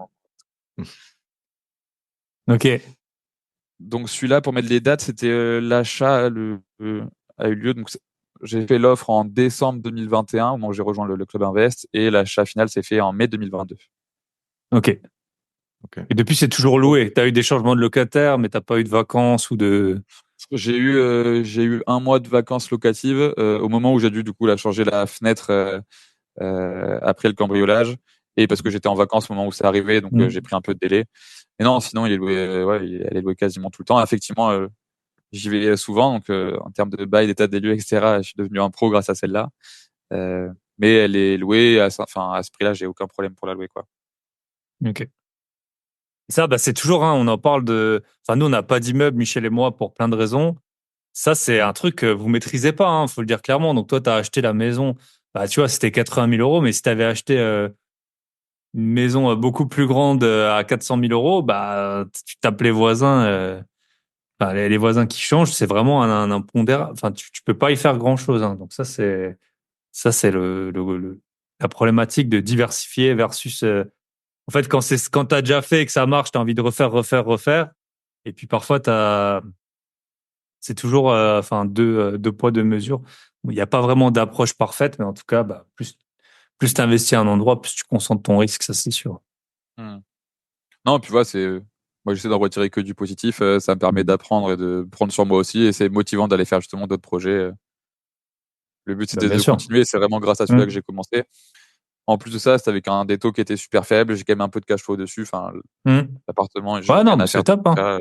Ok. Donc celui-là, pour mettre les dates, c'était l'achat a eu lieu. Donc j'ai fait l'offre en décembre 2021, au moment où j'ai rejoint le Club Invest, et l'achat final s'est fait en mai 2022. Ok. Ok. Et depuis, c'est toujours loué. T'as eu des changements de locataires, mais t'as pas eu de vacances ou de. J'ai eu un mois de vacances locatives au moment où j'ai dû du coup là changer la fenêtre après le cambriolage et parce que j'étais en vacances au moment où c'est arrivé, donc j'ai pris un peu de délai. Mais non, sinon il est loué, elle est louée quasiment tout le temps. Effectivement, j'y vais souvent, donc en termes de bail, d'état des lieux, etc. Je suis devenu un pro grâce à celle-là. Mais elle est louée enfin à ce prix-là, j'ai aucun problème pour la louer quoi. Ok. Ça, bah, c'est toujours, hein, on en parle de. Enfin, nous, on n'a pas d'immeuble, Michel et moi, pour plein de raisons. Ça, c'est un truc que vous maîtrisez pas, hein, faut le dire clairement. Donc, toi, tu as acheté la maison, bah, tu vois, c'était 80 000 euros, mais si tu avais acheté une maison beaucoup plus grande à 400 000 euros, bah, tu tapes les voisins, enfin, les voisins qui changent, c'est vraiment un impondérable. Enfin, tu peux pas y faire grand-chose, hein. Donc, ça, c'est la problématique de diversifier versus. En fait, quand t'as déjà fait et que ça marche, t'as envie de refaire. Et puis parfois, c'est toujours, enfin, deux poids, deux mesures. Bon, il n'y a pas vraiment d'approche parfaite, mais en tout cas, bah, plus t'investis à un endroit, plus tu concentres ton risque, ça c'est sûr. Hmm. Non, puis voilà, moi j'essaie d'en retirer que du positif. Ça me permet d'apprendre et de prendre sur moi aussi, et c'est motivant d'aller faire justement d'autres projets. Le but Bah, c'était bien de sûr. continuer. C'est vraiment grâce à celui-là Mm. que j'ai commencé. En plus de ça, c'était avec un des taux qui était super faible. J'ai quand même un peu de cash flow dessus. Enfin, l'appartement, j'ai Ouais, rien non, à c'est faire. top, hein.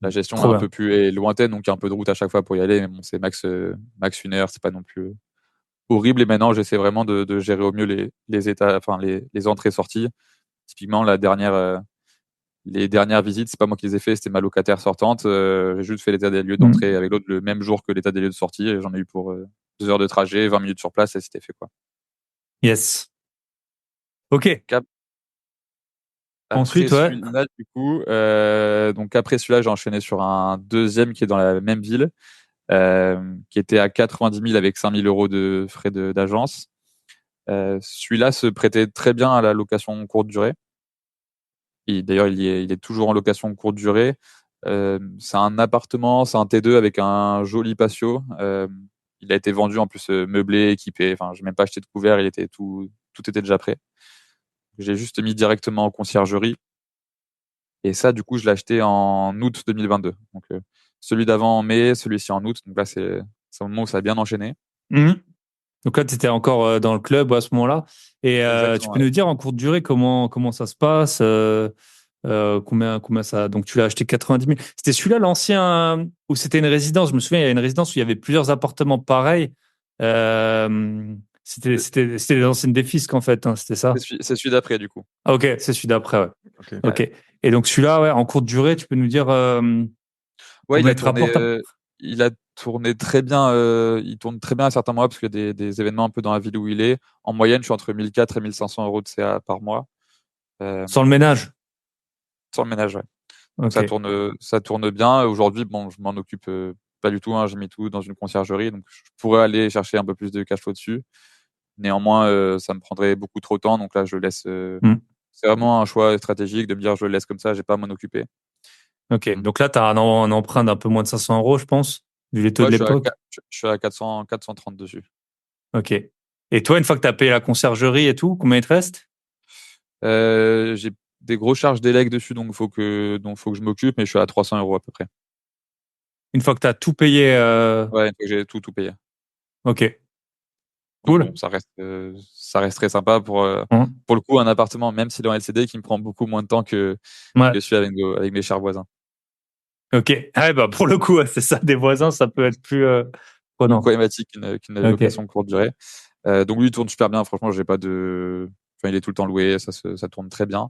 La gestion est Trop un bien. peu plus est lointaine, donc il y a un peu de route à chaque fois pour y aller. Mais bon, c'est max 1 heure. C'est pas non plus horrible. Et maintenant, j'essaie vraiment de gérer au mieux les états, enfin les entrées-sorties. Typiquement, les dernières visites, c'est pas moi qui les ai fait, c'était ma locataire sortante. J'ai juste fait l'état des lieux d'entrée avec l'autre le même jour que l'état des lieux de sortie. Et j'en ai eu pour 2 heures de trajet, 20 minutes sur place, et c'était fait quoi. Yes. Ok. Après Ensuite, ouais. celui-là, du coup, donc après celui-là, j'ai enchaîné sur un deuxième qui est dans la même ville, qui était à 90 000 avec 5 000 euros de frais d'agence. Celui-là se prêtait très bien à la location courte durée. D'ailleurs, il est toujours en location courte durée. C'est un appartement, c'est un T2 avec un joli patio. Il a été vendu en plus meublé, équipé. Enfin, j'ai même pas acheté de couvert, tout était déjà prêt. J'ai juste mis directement en conciergerie. Et ça, du coup, je l'ai acheté en août 2022. Donc, celui d'avant en mai, celui-ci en août. Donc là, c'est un moment où ça a bien enchaîné. Donc là, tu étais encore dans le club à ce moment-là. Et tu Exactement. peux nous dire en courte durée comment ça se passe combien ça. Donc tu l'as acheté 90 000. C'était celui-là l'ancien où c'était une résidence. Je me souviens, il y a une résidence où il y avait plusieurs appartements pareils. C'était les anciennes des Fisc en fait, hein, c'était ça. C'est celui d'après, du coup. Ah, ok, c'est celui d'après, ouais. Ok. Ok. Et donc celui-là, ouais, en courte durée, tu peux nous dire Ouais, combien il te rapporte? il a tourné très bien, il tourne très bien à certains mois parce qu'il y a des événements un peu dans la ville où il est. En moyenne, je suis entre 1 400 et 1 500 euros de CA par mois, euh, Sans le ménage. sans le ménage, ouais. Donc Ok. ça tourne bien. Aujourd'hui, bon, je m'en occupe pas du tout, hein. J'ai mis tout dans une conciergerie, donc je pourrais aller chercher un peu plus de cash flow dessus. Néanmoins, ça me prendrait beaucoup trop de temps, donc là, je laisse. Hmm. C'est vraiment un choix stratégique de me dire je le laisse comme ça, j'ai pas à m'en occuper. Ok. Donc là, tu as un emprunt d'un peu moins de 500 euros, je pense, vu les taux Ouais, de l'époque. je suis à 430 dessus. Ok. Et toi, une fois que tu as payé la conciergerie et tout, combien il te reste? J'ai des grosses charges d'élec dessus, donc faut que je m'occupe, mais je suis à 300 euros à peu près. Une fois que tu as tout payé, Ouais, une fois que j'ai tout payé. ok. Donc Cool. bon, ça reste très sympa Hein. pour le coup, un appartement, même s'il est en LCD, qui me prend beaucoup moins de temps Ouais. que celui avec mes chers voisins. Ok. Ah, bah, pour le coup, ouais, c'est ça, des voisins, ça peut être plus Plus prenant. problématique qu'une Ok. location courte durée. Donc lui, il tourne super bien. Franchement, j'ai pas de, enfin, il est tout le temps loué. Ça tourne très bien.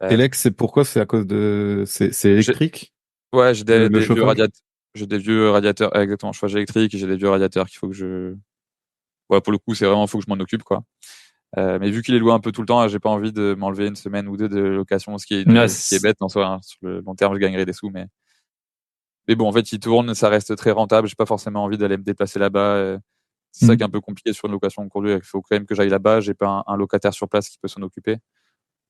Euh, Elex, c'est pourquoi? C'est à cause de... C'est j'ai, électrique, ouais, j'ai le des vieux chauffage? radiateurs. J'ai des vieux radiateurs, exactement, chauffage électrique, et j'ai des vieux radiateurs qu'il faut que ouais, pour le coup, c'est vraiment, faut que je m'en occupe, quoi. Mais vu qu'il est loué un peu tout le temps, j'ai pas envie de m'enlever une semaine ou deux de location, Ouais, ce qui est bête en soi, hein. Sur le long terme, je gagnerai des sous, mais bon, en fait, il tourne, ça reste très rentable. J'ai pas forcément envie d'aller me déplacer là-bas. C'est ça qui est un peu compliqué sur une location courte durée. Il faut quand même que j'aille là-bas. J'ai pas un locataire sur place qui peut s'en occuper.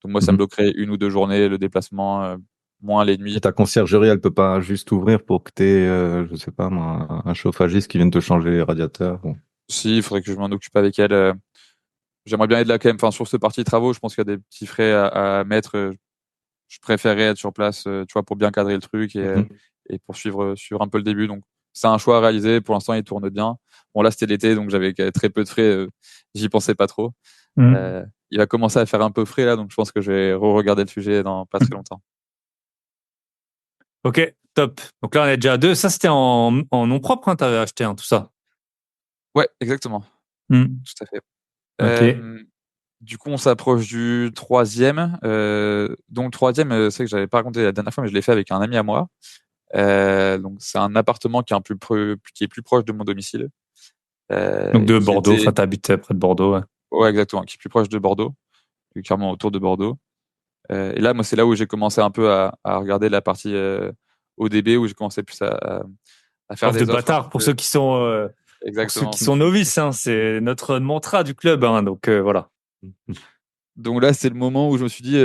Donc moi, ça me Mhm. bloquerait 1 ou 2 journées le déplacement, moins les Et nuits. ta conciergerie, elle peut pas juste ouvrir pour que t'aies, je sais pas, moi, un chauffagiste qui vienne te changer les radiateurs. Bon. Si, il faudrait que je m'en occupe avec elle. J'aimerais bien être là quand même. Enfin, sur ce parti travaux, je pense qu'il y a des petits frais à mettre. Je préférerais être sur place, tu vois, pour bien cadrer le truc Mhm. et poursuivre sur un peu le début. Donc, c'est un choix à réaliser. Pour l'instant, il tourne bien. Bon, là, c'était l'été, donc j'avais très peu de frais. J'y pensais pas trop. Hmm. Euh, il va commencer à faire un peu frais là, donc je pense que je vais re-regarder le sujet dans pas très longtemps. Ok, top. Donc là, on est déjà à deux. Ça, c'était en nom propre, hein, tu avais acheté tout ça. Ouais, exactement, Hmm. tout à fait. Ok. Euh, du coup, on s'approche du troisième. Donc, le troisième, c'est que j'avais pas raconté la dernière fois, mais je l'ai fait avec un ami à moi. Donc, c'est un appartement qui est plus proche de mon domicile, Donc de qui Bordeaux, était, enfin, t'habites près de Bordeaux, ouais. ouais, exactement, qui est plus proche de Bordeaux, clairement autour de Bordeaux. Et là, moi, c'est là où j'ai commencé un peu à regarder la partie ODB, où j'ai commencé plus à faire Offre de des offres un bâtard petit pour peu. pour ceux Exactement. qui sont novices, hein, c'est notre mantra du club, hein, donc voilà. Donc là, c'est le moment où je me suis dit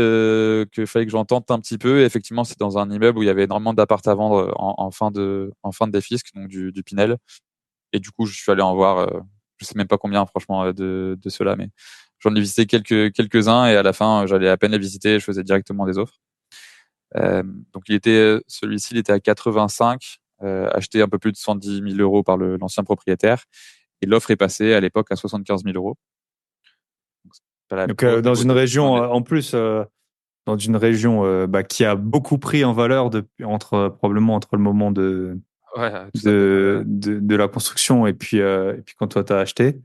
qu'il fallait que j'en tente un petit peu. Et effectivement, c'est dans un immeuble où il y avait énormément d'appart à vendre en fin de défisque, donc du Pinel. Et du coup, je suis allé en voir, je sais même pas combien, franchement, de ceux-là, mais j'en ai visité quelques-uns et à la fin, j'allais à peine les visiter, je faisais directement des offres. Euh, donc celui-ci, il était à 85, acheté un peu plus de 110 000 euros par l'ancien propriétaire. Et l'offre est passée à l'époque à 75 000 euros. pas la Donc, plus grosse dans une région, négociation, en plus, dans une région qui a beaucoup pris en valeur probablement entre le moment ouais, tout à fait. de la construction et puis quand toi t'as acheté.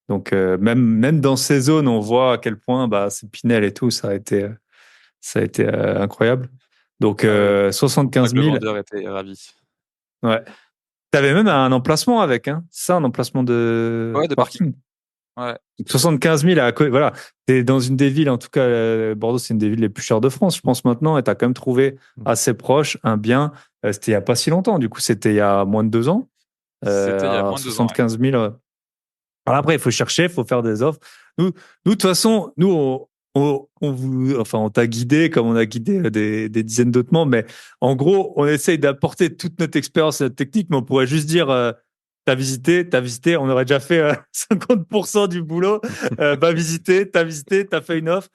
Donc, même dans ces zones, on voit à quel point c'est Pinel et tout, ça a été incroyable. Donc, Ah ouais, je crois 75 que le 000. vendeur était ravi. Ouais. T'avais même un emplacement avec, hein? C'est ça, un emplacement de Ouais, de parking. parking. Ouais. 75 000 voilà. T'es dans une des villes, en tout cas, Bordeaux, c'est une des villes les plus chères de France, je pense maintenant, et t'as quand même trouvé assez proche un bien. C'était il y a pas si longtemps, du coup, c'était il y a moins de 2 ans, C'était il y a à moins de 2 ans. Ouais. 75 000. Alors après, il faut chercher, il faut faire des offres. De toute façon, on t'a guidé comme on a guidé des dizaines d'autres membres, mais en gros, on essaye d'apporter toute notre expérience et notre technique, mais on pourrait juste dire, t'as visité, on aurait déjà fait 50% du boulot. T'as visité, t'as fait une offre.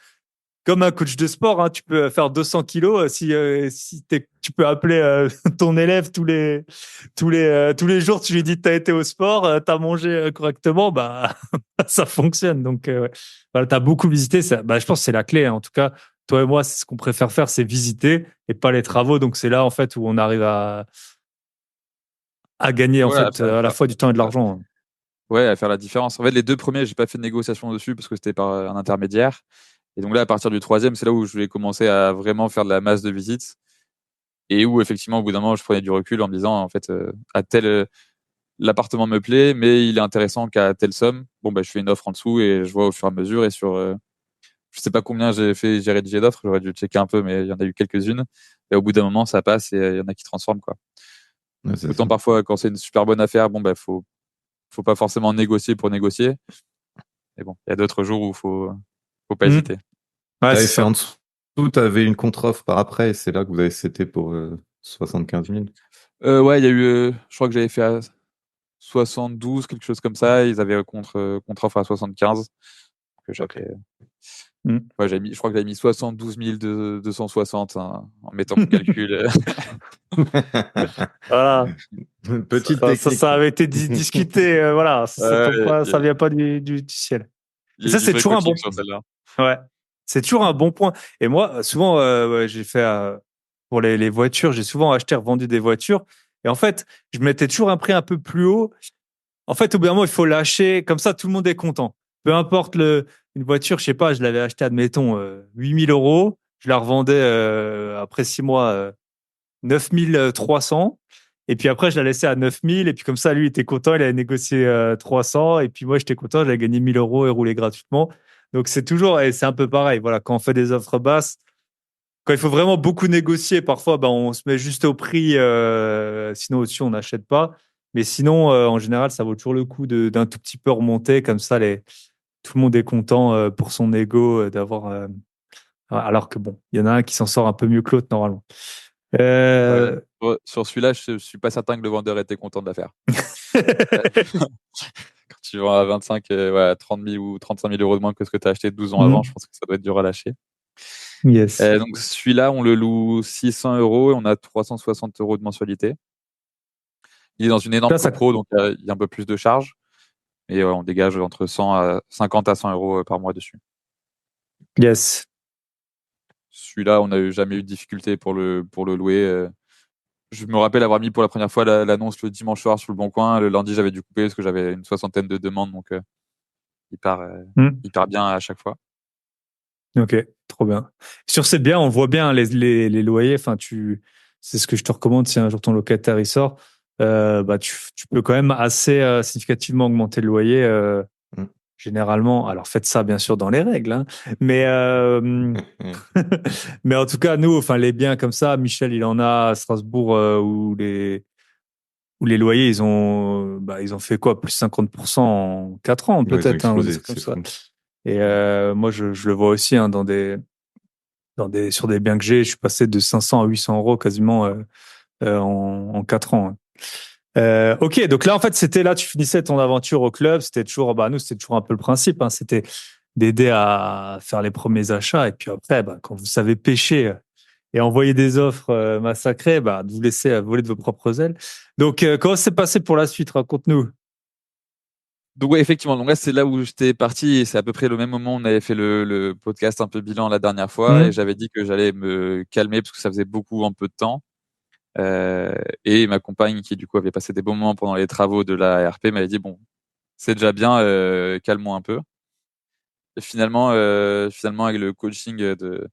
Comme un coach de sport, hein, tu peux faire 200 kilos si tu peux appeler ton élève tous les jours, tu lui dis que tu as été au sport, tu as mangé correctement, ça fonctionne. Donc, ouais. Voilà, tu as beaucoup visité. Je pense que c'est la clé. Hein. En tout cas, toi et moi, c'est ce qu'on préfère faire, c'est visiter et pas les travaux. Donc, c'est là, en fait, où on arrive à gagner, en Ouais, fait, à la fois du temps et de l'argent. ouais, à faire la différence. En fait, les 2 premiers, j'ai pas fait de négociation dessus parce que c'était par un intermédiaire. Et donc là, à partir du 3e, c'est là où je vais commencer à vraiment faire de la masse de visites et où effectivement, au bout d'un moment, je prenais du recul en me disant, en fait, l'appartement me plaît, mais il est intéressant qu'à telle somme. Bon, je fais une offre en dessous et je vois au fur et à mesure et je sais pas combien j'ai rédigé d'offres, j'aurais dû checker un peu, mais il y en a eu quelques-unes. Et au bout d'un moment, ça passe et il y en a qui transforment, quoi. Ouais, c'est Autant ça. parfois, quand c'est une super bonne affaire, faut pas forcément négocier pour négocier. Mais bon, il y a d'autres jours où faut pas Mmh. hésiter. Ouais, c'est T'avais fait ça. en dessous, tu avais une contre-offre par après, et c'est là que vous avez cédé pour 75 000. Ouais, il y a eu, je crois que j'avais fait à 72, quelque chose comme ça. Ils avaient contre-offre à 75. Que Ok. j'avais, Mmh. ouais, je crois que j'avais mis 72 260 hein, en mettant mon calcul. Voilà. Petite technique. Ça avait été discuté, voilà. Ça tombe Ouais, pas, ça vient pas du ciel. il Et y a eu ça, du c'est vrai toujours un coaching bon. sur celle-là. Ouais. C'est toujours un bon point. Et moi, souvent, ouais, j'ai fait pour les voitures, j'ai souvent acheté et revendu des voitures. Et en fait, je mettais toujours un prix un peu plus haut. En fait, au bout d'un moment, il faut lâcher. Comme ça, tout le monde est content. Peu importe une voiture, je sais pas, je l'avais acheté, admettons, 8 000 euros. Je la revendais après 6 mois 9 300. Et puis après, je la laissais à 9 000. Et puis comme ça, lui, il était content, il avait négocié 300. Et puis moi, j'étais content, j'avais gagné 1 000 euros et roulé gratuitement. Donc c'est toujours, et c'est un peu pareil. Voilà, quand on fait des offres basses, quand il faut vraiment beaucoup négocier, parfois, on se met juste au prix. Sinon, au-dessus, on n'achète pas. Mais sinon, en général, ça vaut toujours le coup d'un tout petit peu remonter. Comme ça, tout le monde est content pour son ego d'avoir. Alors que bon, il y en a un qui s'en sort un peu mieux que l'autre, normalement. Ouais. Euh, Sur celui-là, je suis pas certain que le vendeur était content de l'affaire. Quand tu vends à 25, ouais, 30 000 ou 35 000 euros de moins que ce que tu as acheté 12 ans avant, je pense que ça doit être dur à lâcher. Yes. Donc celui-là, on le loue 600 euros et on a 360 euros de mensualité. Il est dans une énorme Ça, copro, donc il y a un peu plus de charges. Et ouais, on dégage entre 50 à 100 euros par mois dessus. yes. Celui-là, on n'a jamais eu de difficulté pour le louer. Je me rappelle avoir mis pour la première fois l'annonce le dimanche soir sur le Bon Coin. Le lundi, j'avais dû couper parce que j'avais une soixantaine de demandes, donc il part bien à chaque fois. Ok, trop bien. Sur ces biens, on voit bien les loyers. Enfin, c'est ce que je te recommande si un jour ton locataire il sort. Tu peux quand même assez significativement augmenter le loyer. Mm. Généralement, alors faites ça bien sûr dans les règles, hein. Mais mais en tout cas, nous, enfin les biens comme ça, Michel, il en a à Strasbourg où les loyers ils ont fait quoi, plus 50% en 4 ans Ouais, ils ont peut-être, hein, ou des explosé, trucs comme c'est ça. fou. Et moi, je le vois aussi hein, sur des biens que j'ai, je suis passé de 500 à 800 euros quasiment en 4 ans. Hein. Ok, donc là, en fait, c'était là, tu finissais ton aventure au club. C'était toujours, nous, c'était toujours un peu le principe. Hein, c'était d'aider à faire les premiers achats. Et puis après, quand vous savez pêcher et envoyer des offres massacrées, de vous laisser voler de vos propres ailes. Donc, comment c'est passé pour la suite? Raconte-nous. Donc ouais, effectivement. Donc là, c'est là où j'étais parti et c'est à peu près le même moment où on avait fait le podcast un peu bilan la dernière fois et j'avais dit que j'allais me calmer parce que ça faisait beaucoup en peu de temps. Et ma compagne qui du coup avait passé des bons moments pendant les travaux de la RP m'avait dit bon, c'est déjà bien, calme-moi un peu. Et finalement avec le coaching de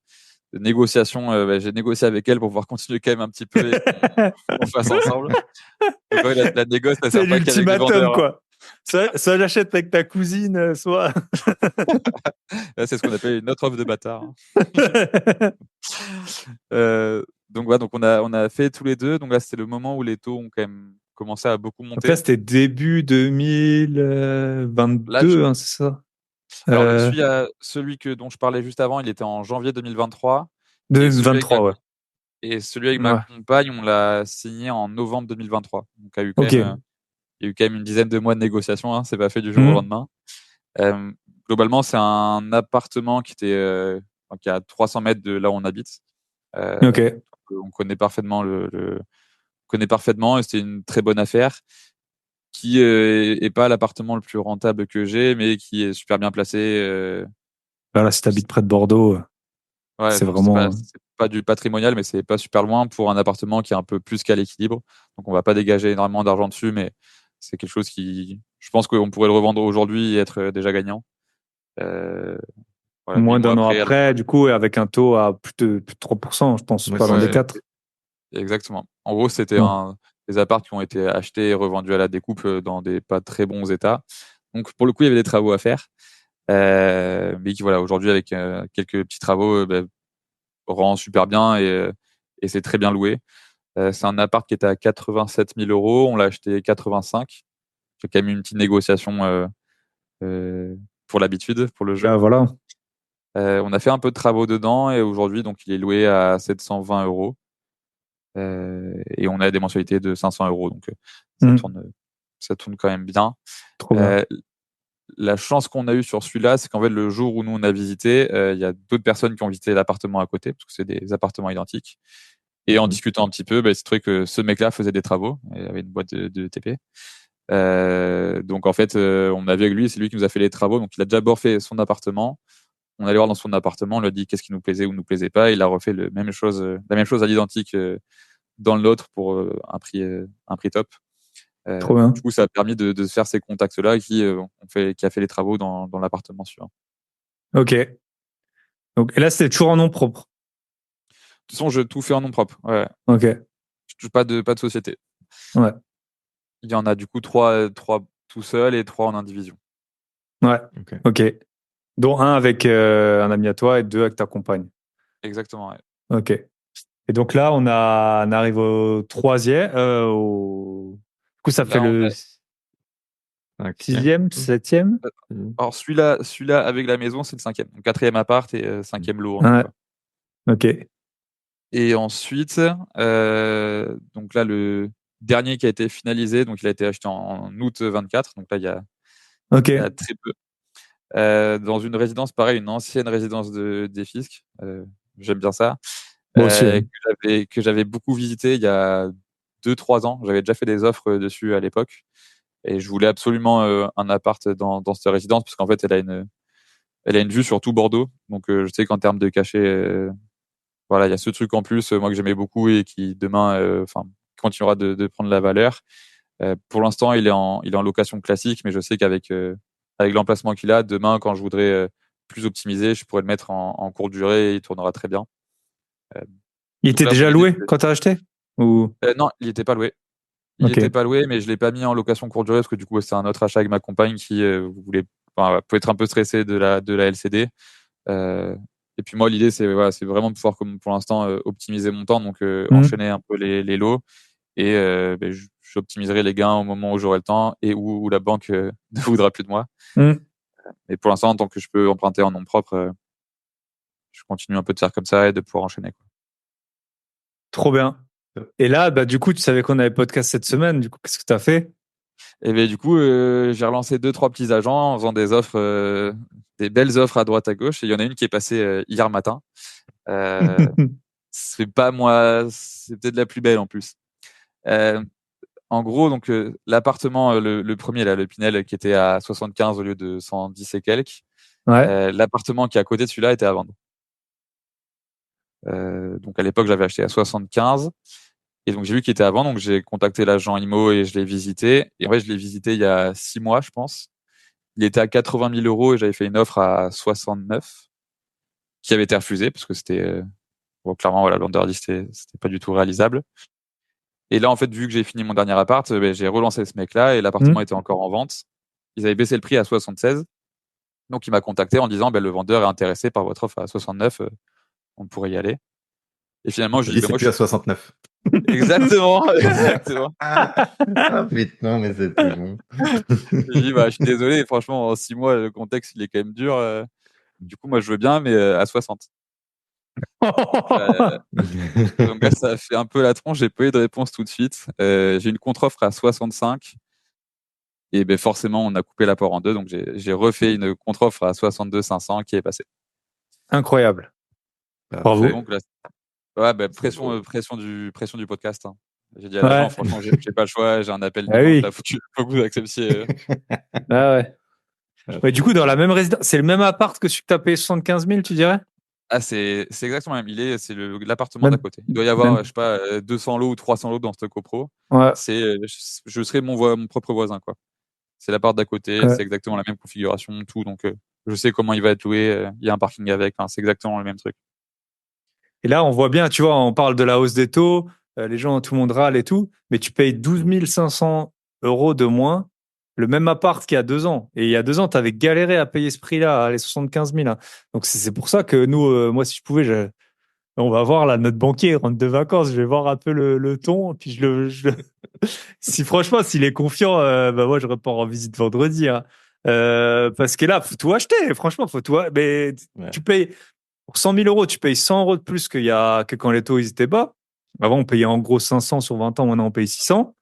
négociation, j'ai négocié avec elle pour pouvoir continuer quand même un petit peu et qu'on fasse ensemble. Donc ouais, la négoce, ça C'est sert pas qu'avec des l'ultimatum, vendeurs. Hein. quoi. Soit j'achète avec ta cousine, soit. Là, c'est ce qu'on appelle une autre offre de bâtard. Hein. Donc voilà, donc on a fait tous les deux. Donc là, c'était le moment où les taux ont quand même commencé à beaucoup Donc là, monter. c'était début Là, 2022, hein, c'est ça? alors celui dont je parlais juste avant, il était en janvier 2023 et celui avec 2023, ouais. ma Ouais. compagne, on l'a signé en novembre 2023. Donc Ok. il y a eu quand même une dizaine de mois de négociation. Hein, c'est pas fait du jour au Mhm. lendemain. Euh, Globalement, c'est un appartement qui est à 300 mètres de là où on habite. Ok. On connaît parfaitement on connaît parfaitement et c'était une très bonne affaire qui est pas l'appartement le plus rentable que j'ai, mais qui est super bien placé. Voilà, si t'habites près de Bordeaux, Ouais, c'est donc c'est pas, vraiment. c'est pas du patrimonial, mais c'est pas super loin pour un appartement qui est un peu plus qu'à l'équilibre. Donc on va pas dégager énormément d'argent dessus, mais c'est quelque chose qui, je pense qu'on pourrait le revendre aujourd'hui et être déjà gagnant. Euh, voilà, 8 Moins mois d'un an après. après, du coup, et avec un taux à plus de 3%, je pense, Ouais, pas c'est loin des Ouais, 4. exactement. En gros, c'était Ouais. des apparts qui ont été achetés et revendus à la découpe dans des pas très bons états. Donc pour le coup, il y avait des travaux à faire. Mais qui voilà, aujourd'hui avec quelques petits travaux, rend super bien et c'est très bien loué. C'est un appart qui était à 87 000 euros. On l'a acheté 85. J'ai quand même eu une petite négociation pour l'habitude, pour le jeu. Là, voilà. On a fait un peu de travaux dedans et aujourd'hui, donc, il est loué à 720 euros. Et on a des mensualités de 500 euros. Donc, ça Mhm. tourne, ça tourne quand même bien. Trop bien. Euh, la chance qu'on a eue sur celui-là, c'est qu'en fait, le jour où nous on a visité, il y a d'autres personnes qui ont visité l'appartement à côté, parce que c'est des appartements identiques. Et en discutant un petit peu, c'est trouvé que ce mec-là faisait des travaux, il avait une boîte de TP. Donc en fait, on a vu avec lui, c'est lui qui nous a fait les travaux. Donc il a d'abord fait son appartement. On allait voir dans son appartement, on lui a dit qu'est-ce qui nous plaisait ou nous plaisait pas. Il a refait la même chose à l'identique dans l'autre pour un prix top. Trop bien. Du coup, ça a permis de se faire ces contacts-là qui a fait les travaux dans l'appartement suivant. Ok. Donc, et là, c'était toujours en nom propre. De toute façon, je tout fais en nom propre. Ouais. Ok. Je touche pas de société. Ouais. Il y en a du coup trois tout seul et 3 en indivision. Ouais. Ok. Ok. Dont un avec un ami à toi et 2 avec ta compagne. Exactement. Ouais. Ok. Et donc là, on arrive au troisième. Du coup, ça fait Là, on le a. Cinquième. 6e, 7e. Alors celui-là avec la maison, c'est le 5e. Donc 4e appart et 5e lot en tout, Ouais. quoi. Ok. Et ensuite, donc là, le dernier qui a été finalisé, donc il a été acheté en août 24. Donc là, Ok. il y a très peu. Dans une résidence, pareil, une ancienne résidence des Fiscs. J'aime bien ça. Moi aussi. Que j'avais beaucoup visité il y a 2-3 ans. J'avais déjà fait des offres dessus à l'époque. Et je voulais absolument un appart dans cette résidence parce qu'en fait, elle a une vue sur tout Bordeaux. Donc, je sais qu'en termes de cachet, voilà, il y a ce truc en plus, moi que j'aimais beaucoup et qui demain, continuera de prendre la valeur. Pour l'instant, il est en location classique, mais je sais avec l'emplacement qu'il a, demain, quand je voudrais plus optimiser, je pourrais le mettre en courte durée et il tournera très bien. Euh, Il donc était là, mon déjà idée, loué quand t'as acheté? Ou... non, il n'était pas loué. Il Ok. était pas loué, mais je l'ai pas mis en location courte durée parce que du coup, c'est un autre achat avec ma compagne qui peut être un peu stressée de la LCD. Euh, et puis moi, l'idée, c'est vraiment de pouvoir, comme pour l'instant, optimiser mon temps, donc Hmm. enchaîner un peu les lots et j'optimiserai les gains au moment où j'aurai le temps et où la banque ne voudra plus de moi. Hmm. Mais pour l'instant, tant que je peux emprunter en nom propre, je continue un peu de faire comme ça et de pouvoir enchaîner, quoi. Trop bien. Et là, bah, du coup, tu savais qu'on avait podcast cette semaine. Du coup, qu'est-ce que t'as fait? Et ben du coup, j'ai relancé 2-3 petits agents en faisant des offres, des belles offres à droite à gauche. Et il y en a une qui est passée hier matin. C'est pas moi, c'est peut-être la plus belle en plus. Euh, En gros, donc l'appartement, le premier là, le Pinel, qui était à 75 au lieu de 110 et quelques, l'appartement qui est à côté de celui-là était à vendre. Donc à l'époque, j'avais acheté à 75. Et donc j'ai vu qu'il était à vendre, donc j'ai contacté l'agent IMO et je l'ai visité. Et en fait, je l'ai visité il y a 6 mois, je pense. Il était à 80 000 euros et j'avais fait une offre à 69, qui avait été refusée parce que c'était bon, clairement voilà, l'Under c'était pas du tout réalisable. Et là, en fait, vu que j'ai fini mon dernier appart, j'ai relancé ce mec-là et l'appartement était encore en vente. Ils avaient baissé le prix à 76. Donc il m'a contacté en disant le vendeur est intéressé par votre offre à 69, on pourrait y aller. Et finalement, je lui dis c'est plus à 69. Exactement, exactement. Ah putain, mais c'était bon. Je dis je suis désolé, franchement, en 6 mois, le contexte il est quand même dur. Du coup, moi, je veux bien, mais à 60. Donc là, ça a fait un peu la tronche. J'ai pas eu de réponse tout de suite. J'ai une contre-offre à 65. Et forcément, on a coupé l'apport en deux. Donc j'ai refait une contre-offre à 62 500 qui est passée. Incroyable. Bravo. Donc là, pression du podcast. Hein. J'ai dit à l'agent, franchement, j'ai pas le choix. J'ai un appel dimanche. Là, faut que vous acceptiez. Ah ouais. Ouais, du coup, dans la même résidence, c'est le même appart que celui que tu as payé 75 000, tu dirais? Ah, c'est exactement le même. C'est l'appartement d'à côté. Il doit y avoir, je sais pas, 200 lots ou 300 lots dans ce copro. Ouais. Je serai mon propre voisin, quoi. C'est l'appart d'à côté. C'est exactement la même configuration, tout. Donc, je sais comment il va être loué. Il y a un parking avec. C'est exactement le même truc. Et là, on voit bien, tu vois, on parle de la hausse des taux. Les gens, tout le monde râle et tout. Mais tu payes 12 500 euros de moins le même appart qu'il y a 2 ans. Et il y a 2 ans, tu avais galéré à payer ce prix-là, les 75 000. Hein. Donc, c'est pour ça que nous, moi, si je pouvais, on va voir là, notre banquier il rentre de vacances. Je vais voir un peu le ton. Puis si franchement, s'il est confiant, moi, je repars en visite vendredi. Hein. Parce que là, faut tout acheter. Franchement, faut tout. Mais tu payes pour 100 000 euros, tu payes 100 euros de plus que quand les taux ils étaient bas. Avant, on payait en gros 500 sur 20 ans. Maintenant, on paye 600.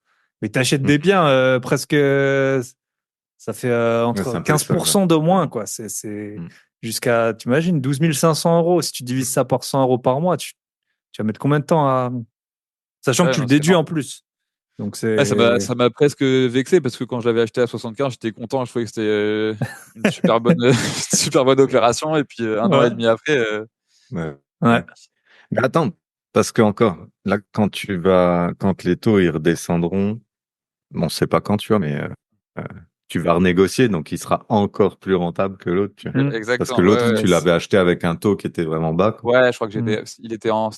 Mais tu achètes des biens presque. Ça fait entre 15% de moins, quoi. C'est jusqu'à, tu imagines, 12 500 euros. Si tu divises ça par 100 euros par mois, tu vas mettre combien de temps à. Sachant que tu le déduis en plus. Donc c'est... ça m'a presque vexé parce que quand je l'avais acheté à 75, j'étais content. Je trouvais que c'était une super bonne opération. Et puis un an et demi après. Ouais. Mais attends, parce que encore, là, quand les taux ils redescendront, bon, c'est pas quand tu vois, mais tu vas renégocier, donc il sera encore plus rentable que l'autre. Tu vois. Exactement. Parce que l'autre, tu l'avais acheté avec un taux qui était vraiment bas. Quoi. Ouais, je crois que c'était en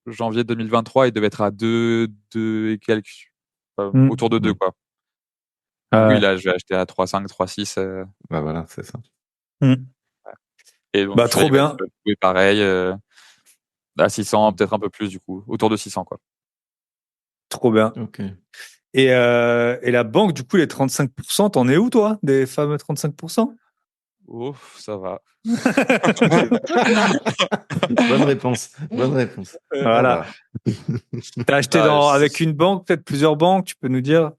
janvier 2023, il devait être à 2 et quelques, autour de 2, quoi. Oui, là, je vais acheter à 3,5, 3,6. Bah voilà, c'est ça. Et donc, trop bien. Pareil, à 600, peut-être un peu plus, du coup, autour de 600, quoi. Trop bien. Ok. Et la banque, du coup, les 35%, t'en es où, toi, des fameux 35%? Oh, ça va. Bonne réponse. Voilà. T'as acheté avec une banque, peut-être plusieurs banques, tu peux nous dire?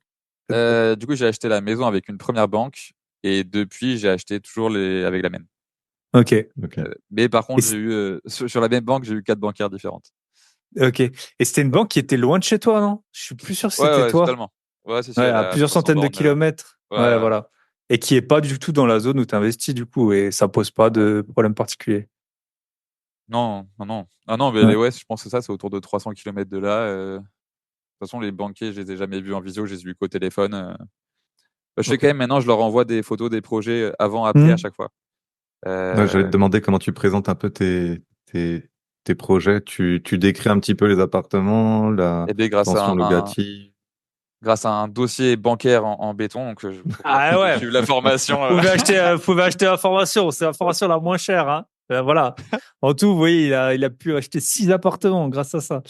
Du coup, j'ai acheté la maison avec une première banque et depuis, j'ai acheté toujours avec la même. Ok. Mais par contre, j'ai eu sur la même banque, j'ai eu 4 bancaires différentes. Ok. Et c'était une banque qui était loin de chez toi, non? Je suis plus sûr que c'était toi. Totalement. Ouais, c'est sûr. À plusieurs centaines de kilomètres. Ouais, voilà. Et qui est pas du tout dans la zone où tu investis, du coup, et ça pose pas de problème particulier. Non. Ah non, mais je pense que c'est autour de 300 km de là. De toute façon, les banquiers, je les ai jamais vus en visio, je les ai vus qu'au téléphone. Je fais quand même maintenant, je leur envoie des photos des projets avant, après à chaque fois. J'allais te demander comment tu présentes un peu tes projets. Tu décris un petit peu les appartements, la tension locative. Grâce à un dossier bancaire en béton, donc j'ai eu la formation. Vous pouvez acheter la formation, c'est la formation la moins chère. Hein. Voilà. En tout, vous voyez, il a pu acheter 6 appartements grâce à ça.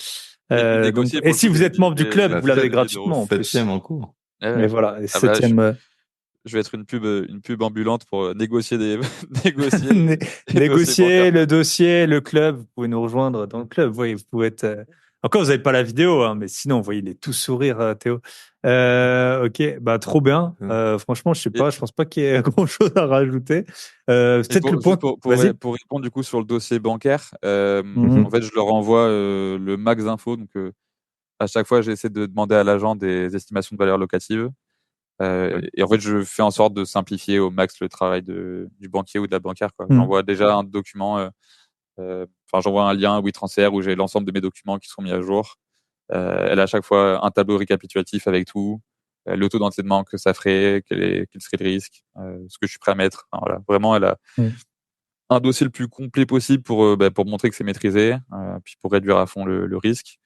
Et si vous êtes membre du club, vous l'avez gratuitement. 7e en cours. Mais voilà, 7e. Je vais être une pub ambulante pour négocier négocier le dossier, le club. Vous pouvez nous rejoindre dans le club. Vous voyez, vous pouvez être. Encore, vous n'avez pas la vidéo, hein, mais sinon, vous voyez, il est tout sourire, Théo. Ok, trop bien. Franchement, je sais pas, je pense pas qu'il y ait grand chose à rajouter. Peut-être le point. Pour répondre du coup sur le dossier bancaire, en fait, je leur envoie le max d'infos, donc à chaque fois, j'essaie de demander à l'agent des estimations de valeur locative. Et en fait, je fais en sorte de simplifier au max le travail du banquier ou de la banquière, quoi. J'envoie déjà un document, j'envoie un lien WeTransfer où j'ai l'ensemble de mes documents qui sont mis à jour. Elle a à chaque fois un tableau récapitulatif avec tout, le taux d'endettement que ça ferait, quel serait le risque, ce que je suis prêt à mettre. Enfin, voilà. Vraiment, elle a un dossier le plus complet possible pour montrer que c'est maîtrisé, puis pour réduire à fond le risque.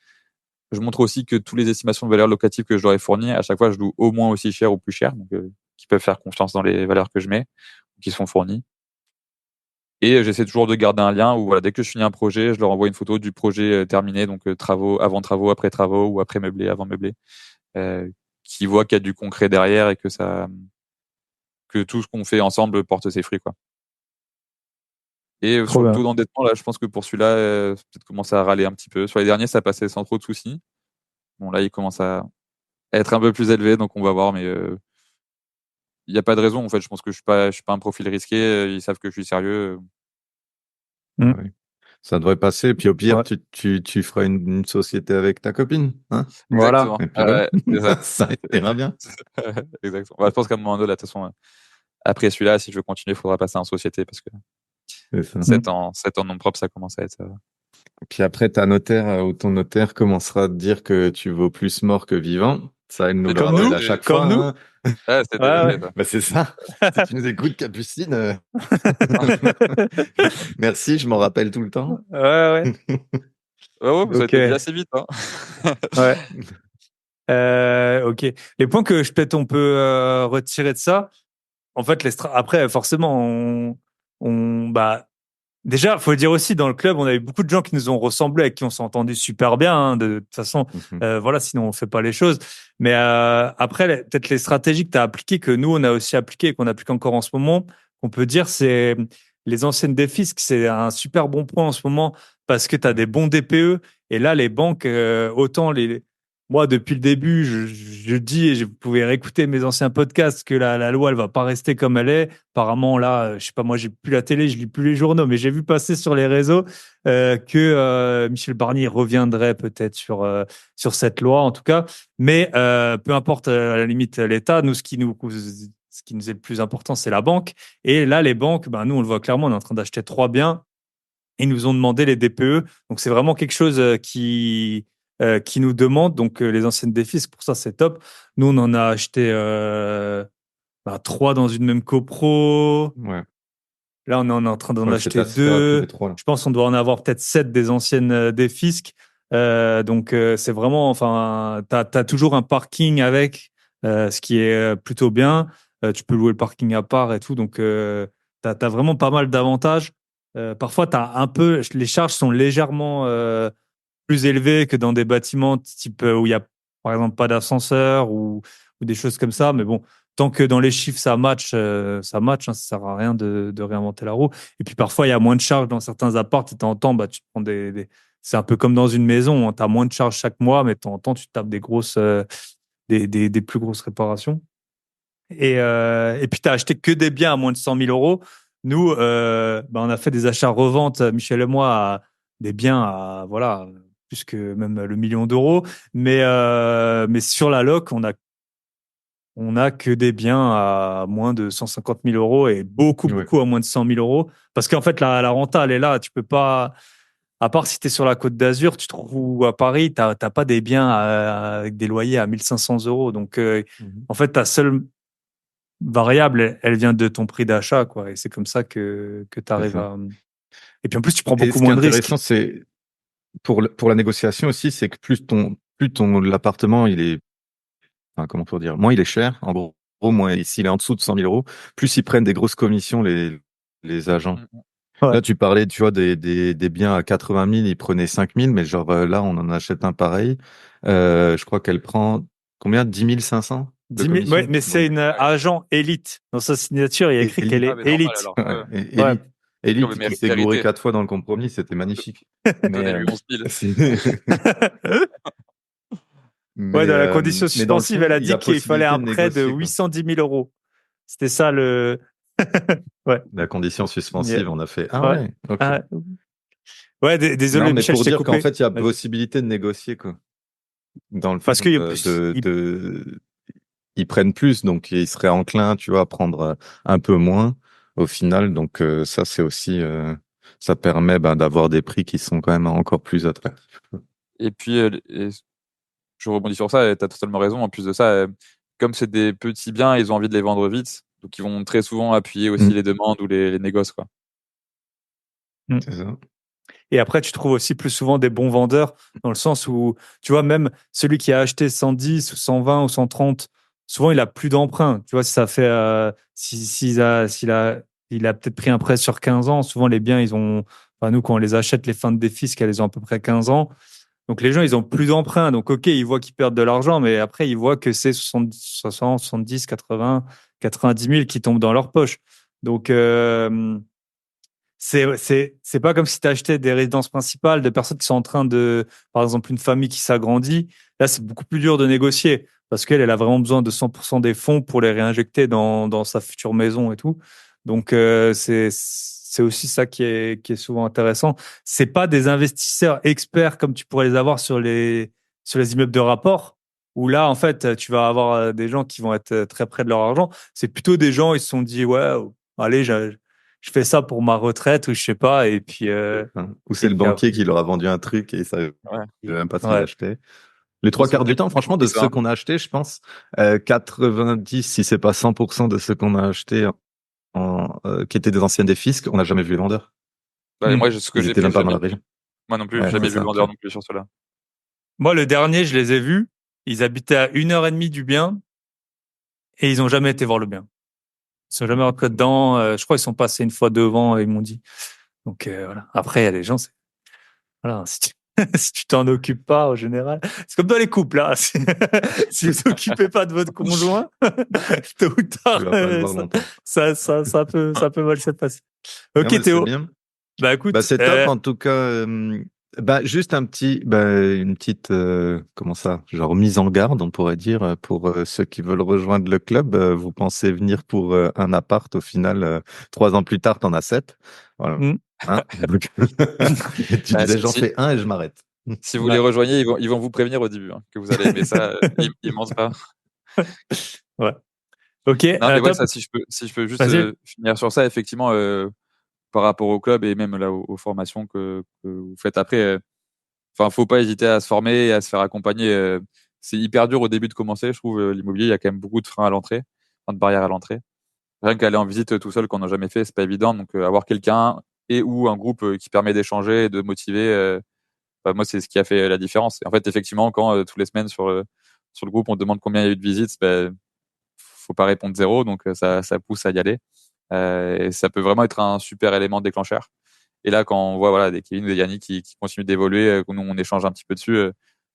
Je montre aussi que toutes les estimations de valeur locative que je leur ai fournies, à chaque fois, je loue au moins aussi cher ou plus cher, donc qui peuvent faire confiance dans les valeurs que je mets, qui sont fournies. Et j'essaie toujours de garder un lien où voilà, dès que je finis un projet, je leur envoie une photo du projet terminé, donc travaux, avant travaux, après travaux, ou après meublé, avant meublé, qui voit qu'il y a du concret derrière et que tout ce qu'on fait ensemble porte ses fruits, quoi. Et Trop sur le bien. taux d'endettement, là, je pense que pour celui-là, peut-être commencer à râler un petit peu. Sur les derniers, ça passait sans trop de soucis. Bon, là, il commence à être un peu plus élevé, donc on va voir, mais il n'y a pas de raison. En fait, je pense que je suis pas un profil risqué. Ils savent que je suis sérieux. Oui. Ça devrait passer. Et puis au pire, Ouais. tu feras une société avec ta copine, hein? Voilà. Exactement. Et puis voilà. C'est ça. Ça ira bien. Exactement. Bah, je pense qu'à un moment donné, là, de toute façon, après celui-là, si je veux continuer, il faudra passer en société parce que C'est ça. 7 ans de nom propre, ça commence à être. Puis après, ta notaire ou ton notaire commencera à te dire que tu vaux plus mort que vivant. Ça, il nous le Comme nous, rappelle à chaque comme fois, nous. hein. Ouais, c'est Ouais, déjà ouais. fait, ça. Bah, c'est ça. Si tu nous écoutes, Capucine, merci, je m'en rappelle tout le temps. Ouais, ouais. Ouais, ouais, vous avez Ok. été assez vite, hein. Ouais. Ok. Les points que peut-être on peut retirer de ça, en fait, après, forcément, bah, déjà, faut le dire aussi, dans le club, on a eu beaucoup de gens qui nous ont ressemblé, avec qui on s'est entendu super bien, hein, de toute façon. Mhm. Voilà, sinon on fait pas les choses. Mais après, peut-être les stratégies que tu as appliquées, que nous, on a aussi appliquées et qu'on applique encore en ce moment, on peut dire, c'est les anciennes défisques, c'est un super bon point en ce moment parce que tu as des bons DPE. Et là, les banques, autant moi, depuis le début, je dis, et vous pouvez réécouter mes anciens podcasts, que la loi, elle va pas rester comme elle est. Apparemment, là, je sais pas, moi, j'ai plus la télé, je lis plus les journaux, mais j'ai vu passer sur les réseaux que Michel Barnier reviendrait peut-être sur cette loi, en tout cas. Mais peu importe, à la limite, l'État, nous, ce qui nous est le plus important, c'est la banque. Et là, les banques, ben, nous, on le voit clairement, on est en train d'acheter 3 biens. Ils nous ont demandé les DPE. Donc, c'est vraiment quelque chose qui nous demande. Donc, les anciennes défis, pour ça, c'est top. Nous, on en a acheté 3 dans une même copro. Ouais. Là, on est en train d'en Ouais, c'est acheter assez rapide, 2. les trois, là. Je pense qu'on doit en avoir peut-être 7 des anciennes défisques. Donc, c'est vraiment, enfin, t'as toujours un parking avec, ce qui est plutôt bien. Tu peux louer le parking à part et tout. Donc, t'as vraiment pas mal d'avantages. Parfois, les charges sont légèrement plus élevées que dans des bâtiments type où il y a, par exemple, pas d'ascenseur ou des choses comme ça. Mais bon, tant que dans les chiffres ça match, ça match. Hein, ça sert à rien de réinventer la roue. Et puis parfois, il y a moins de charges dans certains apparts. De temps en temps, bah, tu te prends c'est un peu comme dans une maison. Hein, tu as moins de charges chaque mois, mais de temps en temps, tu tapes des plus grosses réparations. Et puis, tu as acheté que des biens à moins de 100 000 euros. Nous, on a fait des achats-reventes, Michel et moi, à des biens à, voilà, plus que même le million d'euros. Mais sur la loc, on a que des biens à moins de 150 000 euros et beaucoup, Ouais. beaucoup à moins de 100 000 euros. Parce qu'en fait, la renta, elle est là. Tu peux pas, à part si tu es sur la Côte d'Azur, tu te trouves ou à Paris, tu n'as pas des biens avec des loyers à 1500 euros. Donc, en fait, ta seule variable, elle vient de ton prix d'achat, quoi. Et c'est comme ça que tu C'est arrives ça. à. Et puis en plus, tu prends Et beaucoup ce qui est moins de risques. intéressant, c'est pour la négociation aussi, c'est que l'appartement, il est, enfin, comment pour dire, moins il est cher, en gros, moins, s'il est en dessous de 100 000 euros, plus ils prennent des grosses commissions, les agents. Ouais. Là, tu parlais, tu vois, des biens à 80 000, ils prenaient 5 000, mais genre, là, on en achète un pareil. Je crois qu'elle prend combien? 10 500 de 10 000, ouais, commission? mais c'est Donc, une agent élite. Dans sa signature, il y a écrit qu'elle élite. Ah, est mais normal, élite. alors. Ouais, Ouais. élite. Si on veut Élite qui s'est gouré mériter, 4 fois dans le compromis, c'était magnifique. Mais, donnez-lui 11 000. Ouais, mais, dans la condition mais dans le suspensive, elle fond, a il y a dit qu'il fallait possibilité un de prêt de négocier, quoi. 810 000 euros. C'était ça le. Ouais. La condition Yeah. suspensive, on a fait. Ah Ouais. ouais, ok. Ah. Ouais, Non, désolé, mais Michel, je pour t'ai dire qu'en coupé. fait, il y a Vas-y. possibilité de négocier, quoi. Dans le Parce fond, que ils prennent plus, donc ils seraient enclins, tu vois, à prendre un peu moins au final. Donc ça, c'est aussi, ça permet d'avoir des prix qui sont quand même encore plus attractifs. Et puis, je rebondis sur ça, et tu as totalement raison. En plus de ça, comme c'est des petits biens, ils ont envie de les vendre vite. Donc, ils vont très souvent appuyer aussi Mm. les demandes ou les négoces, quoi. C'est ça. Et après, tu trouves aussi plus souvent des bons vendeurs dans le sens où, tu vois, même celui qui a acheté 110 ou 120 ou 130, souvent, il a plus d'emprunt. Tu vois, si ça fait, il a peut-être pris un prêt sur 15 ans, souvent, les biens, ils ont, enfin, nous, quand on les achète, les fins de défisque, elles ont à peu près 15 ans. Donc, les gens, ils ont plus d'emprunt. Donc, OK, ils voient qu'ils perdent de l'argent, mais après, ils voient que c'est 60, 60, 70, 80, 90 000 qui tombent dans leur poche. Donc, c'est pas comme si tu achetais des résidences principales de personnes qui sont en train de, par exemple, une famille qui s'agrandit. Là, c'est beaucoup plus dur de négocier parce qu'elle, elle a vraiment besoin de 100% des fonds pour les réinjecter dans sa future maison et tout. Donc, c'est aussi ça qui est souvent intéressant. C'est pas des investisseurs experts comme tu pourrais les avoir sur les immeubles de rapport où là, en fait, tu vas avoir des gens qui vont être très près de leur argent. C'est plutôt des gens, ils se sont dit, ouais, allez, je fais ça pour ma retraite ou je sais pas et puis Enfin, ou c'est le puis, banquier qui leur a vendu un truc et ils savaient Ouais. même pas ce qu'ils ouais. achetaient. Les trois quarts du temps, franchement, de ceux qu'on a achetés, je pense, 90, si c'est pas 100% de ceux qu'on a achetés qui étaient des anciens des fiscs, on n'a jamais vu les vendeurs. Ouais, moi, ce que Ils j'ai étaient pris, même j'ai pas dans jamais la vu. région. Moi non plus, j'ai Ouais, jamais c'est vu le ça. vendeur non plus sur cela. Moi, le dernier, je les ai vus. Ils habitaient à 1 heure et demie du bien et ils ont jamais été voir le bien. Ils sont jamais rentrés dedans. Je crois qu'ils sont passés une fois devant et ils m'ont dit. Donc voilà. Après, il y a des gens, voilà, si tu si tu t'en occupes pas en général, c'est comme dans les couples là. Si vous occupez pas de votre conjoint, tôt ou tard, Tu vas pas le voir longtemps. ça peut mal se passer. Non, Ok mais c'est Théo. bien. Bah écoute, C'est top en tout cas. Juste une petite, comment ça, genre mise en garde, on pourrait dire, pour ceux qui veulent rejoindre le club. Vous pensez venir pour un appart, au final, 3 ans plus tard, t'en as 7. Voilà. hmm. Hein. Donc, et tu Bah, disais, j'en fais un et je m'arrête. si vous les Ouais. rejoignez, ils vont vous prévenir au début hein, que vous allez aimer ça. Ils mentent pas. Ouais. Ok, Non, mais ouais, top. ça, si je peux juste Vas-y. finir sur ça, effectivement, par rapport au club et même là aux formations que vous faites après. Enfin, faut pas hésiter à se former et à se faire accompagner. C'est hyper dur au début de commencer, je trouve. L'immobilier, il y a quand même beaucoup de freins à l'entrée, enfin, de barrières à l'entrée. Rien qu'aller en visite tout seul qu'on n'a jamais fait, c'est pas évident. Donc, avoir quelqu'un et ou un groupe qui permet d'échanger et de motiver, bah, moi, c'est ce qui a fait la différence. Et en fait, effectivement, quand toutes les semaines sur le groupe, on demande combien il y a eu de visites, ben, faut pas répondre zéro. Donc, ça pousse à y aller. Et ça peut vraiment être un super élément déclencheur. Et là, quand on voit voilà des Kevin ou des Yannick qui continuent d'évoluer, que nous on échange un petit peu dessus,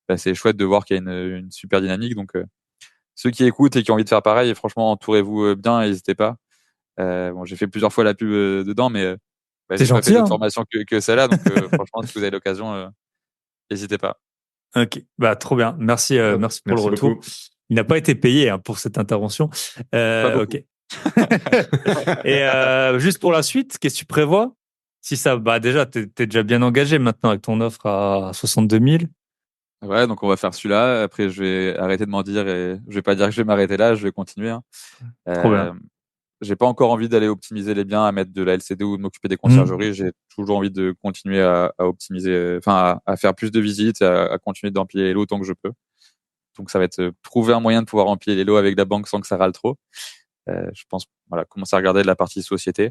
bah, c'est chouette de voir qu'il y a une super dynamique. Donc ceux qui écoutent et qui ont envie de faire pareil, franchement, entourez-vous bien, n'hésitez pas. Bon, j'ai fait plusieurs fois la pub dedans, mais bah, C'est j'ai pas fait gentil, d'autres hein? formations que celle-là. Donc franchement, si vous avez l'occasion, n'hésitez pas. Ok, bah trop bien. Merci, Top. merci pour le Merci retour. beaucoup. Il n'a pas été payé hein, pour cette intervention. Pas Ok. beaucoup. Et juste pour la suite, qu'est-ce que tu prévois? Si ça, bah déjà, t'es déjà bien engagé maintenant avec ton offre à 62 000. Ouais, donc on va faire celui-là. Après, je vais arrêter de m'en dire et je vais pas dire que je vais m'arrêter là. Je vais continuer. Hein. Trop bien. Euh, j'ai pas encore envie d'aller optimiser les biens, à mettre de la LCD ou de m'occuper des Hmm. conciergeries. J'ai toujours envie de continuer à optimiser, enfin à faire plus de visites, à continuer d'empiler les lots tant que je peux. Donc ça va être trouver un moyen de pouvoir empiler les lots avec la banque sans que ça râle trop. Je pense voilà commencer à regarder la partie société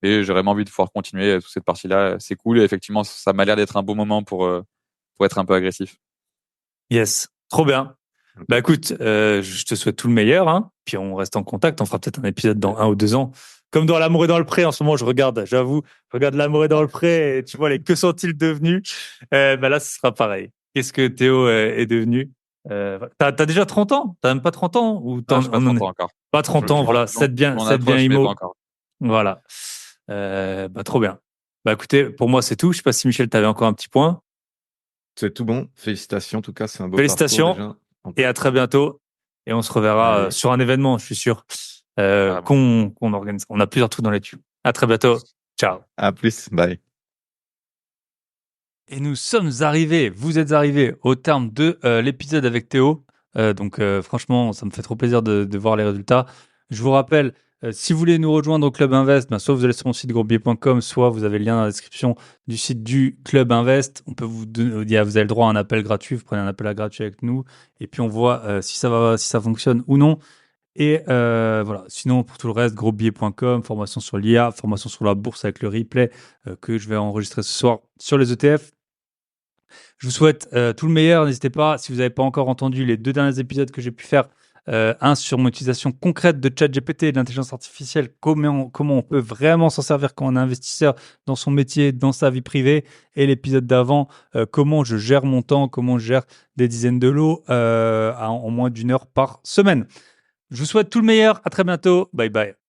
et j'ai vraiment envie de pouvoir continuer toute cette partie-là. C'est cool et effectivement ça m'a l'air d'être un bon moment pour être un peu agressif. Yes. Trop bien. Bah écoute, je te souhaite tout le meilleur, hein. Puis on reste en contact. On fera peut-être un épisode dans 1 ou 2 ans. Comme dans L'amour est dans le pré, en ce moment, j'avoue, je regarde L'amour est dans le pré et tu vois les que sont-ils devenus. Bah là, ce sera pareil. Qu'est-ce que Théo est devenu? T'as déjà 30 ans? T'as même pas 30 ans? Ou Ah, je suis pas on en 30 est ans encore. pas 30 ans, voilà. Je m'en 7 bien approche mais pas IMO. encore. Voilà. Bah trop bien. Bah écoutez, pour moi, c'est tout. Je sais pas si Michel, t'avais encore un petit point. C'est tout bon. Félicitations. En tout cas, c'est un beau parcours Félicitations déjà. et à très bientôt. Et on se reverra Allez, sur un événement, je suis sûr, Carrément. qu'on organise. On a plusieurs trucs dans les tuyaux. À très bientôt. Ciao. à plus. Bye. Et nous sommes arrivés, vous êtes arrivés au terme de l'épisode avec Théo. Donc franchement, ça me fait trop plaisir de voir les résultats. Je vous rappelle, si vous voulez nous rejoindre au Club Invest, soit vous allez sur mon site groupbier.com, soit vous avez le lien dans la description du site du Club Invest. On peut vous avez le droit à un appel gratuit, vous prenez un appel gratuit avec nous et puis on voit si ça fonctionne ou non. Et voilà, sinon pour tout le reste, groupbier.com, formation sur l'IA, formation sur la bourse avec le replay que je vais enregistrer ce soir sur les ETF. Je vous souhaite tout le meilleur. N'hésitez pas, si vous n'avez pas encore entendu les 2 derniers épisodes que j'ai pu faire, un sur mon utilisation concrète de ChatGPT et de l'intelligence artificielle, comment on peut vraiment s'en servir quand on est investisseur dans son métier, dans sa vie privée, et l'épisode d'avant, comment je gère mon temps, comment je gère des dizaines de lots en moins d'1 heure par semaine. Je vous souhaite tout le meilleur. À très bientôt. Bye bye.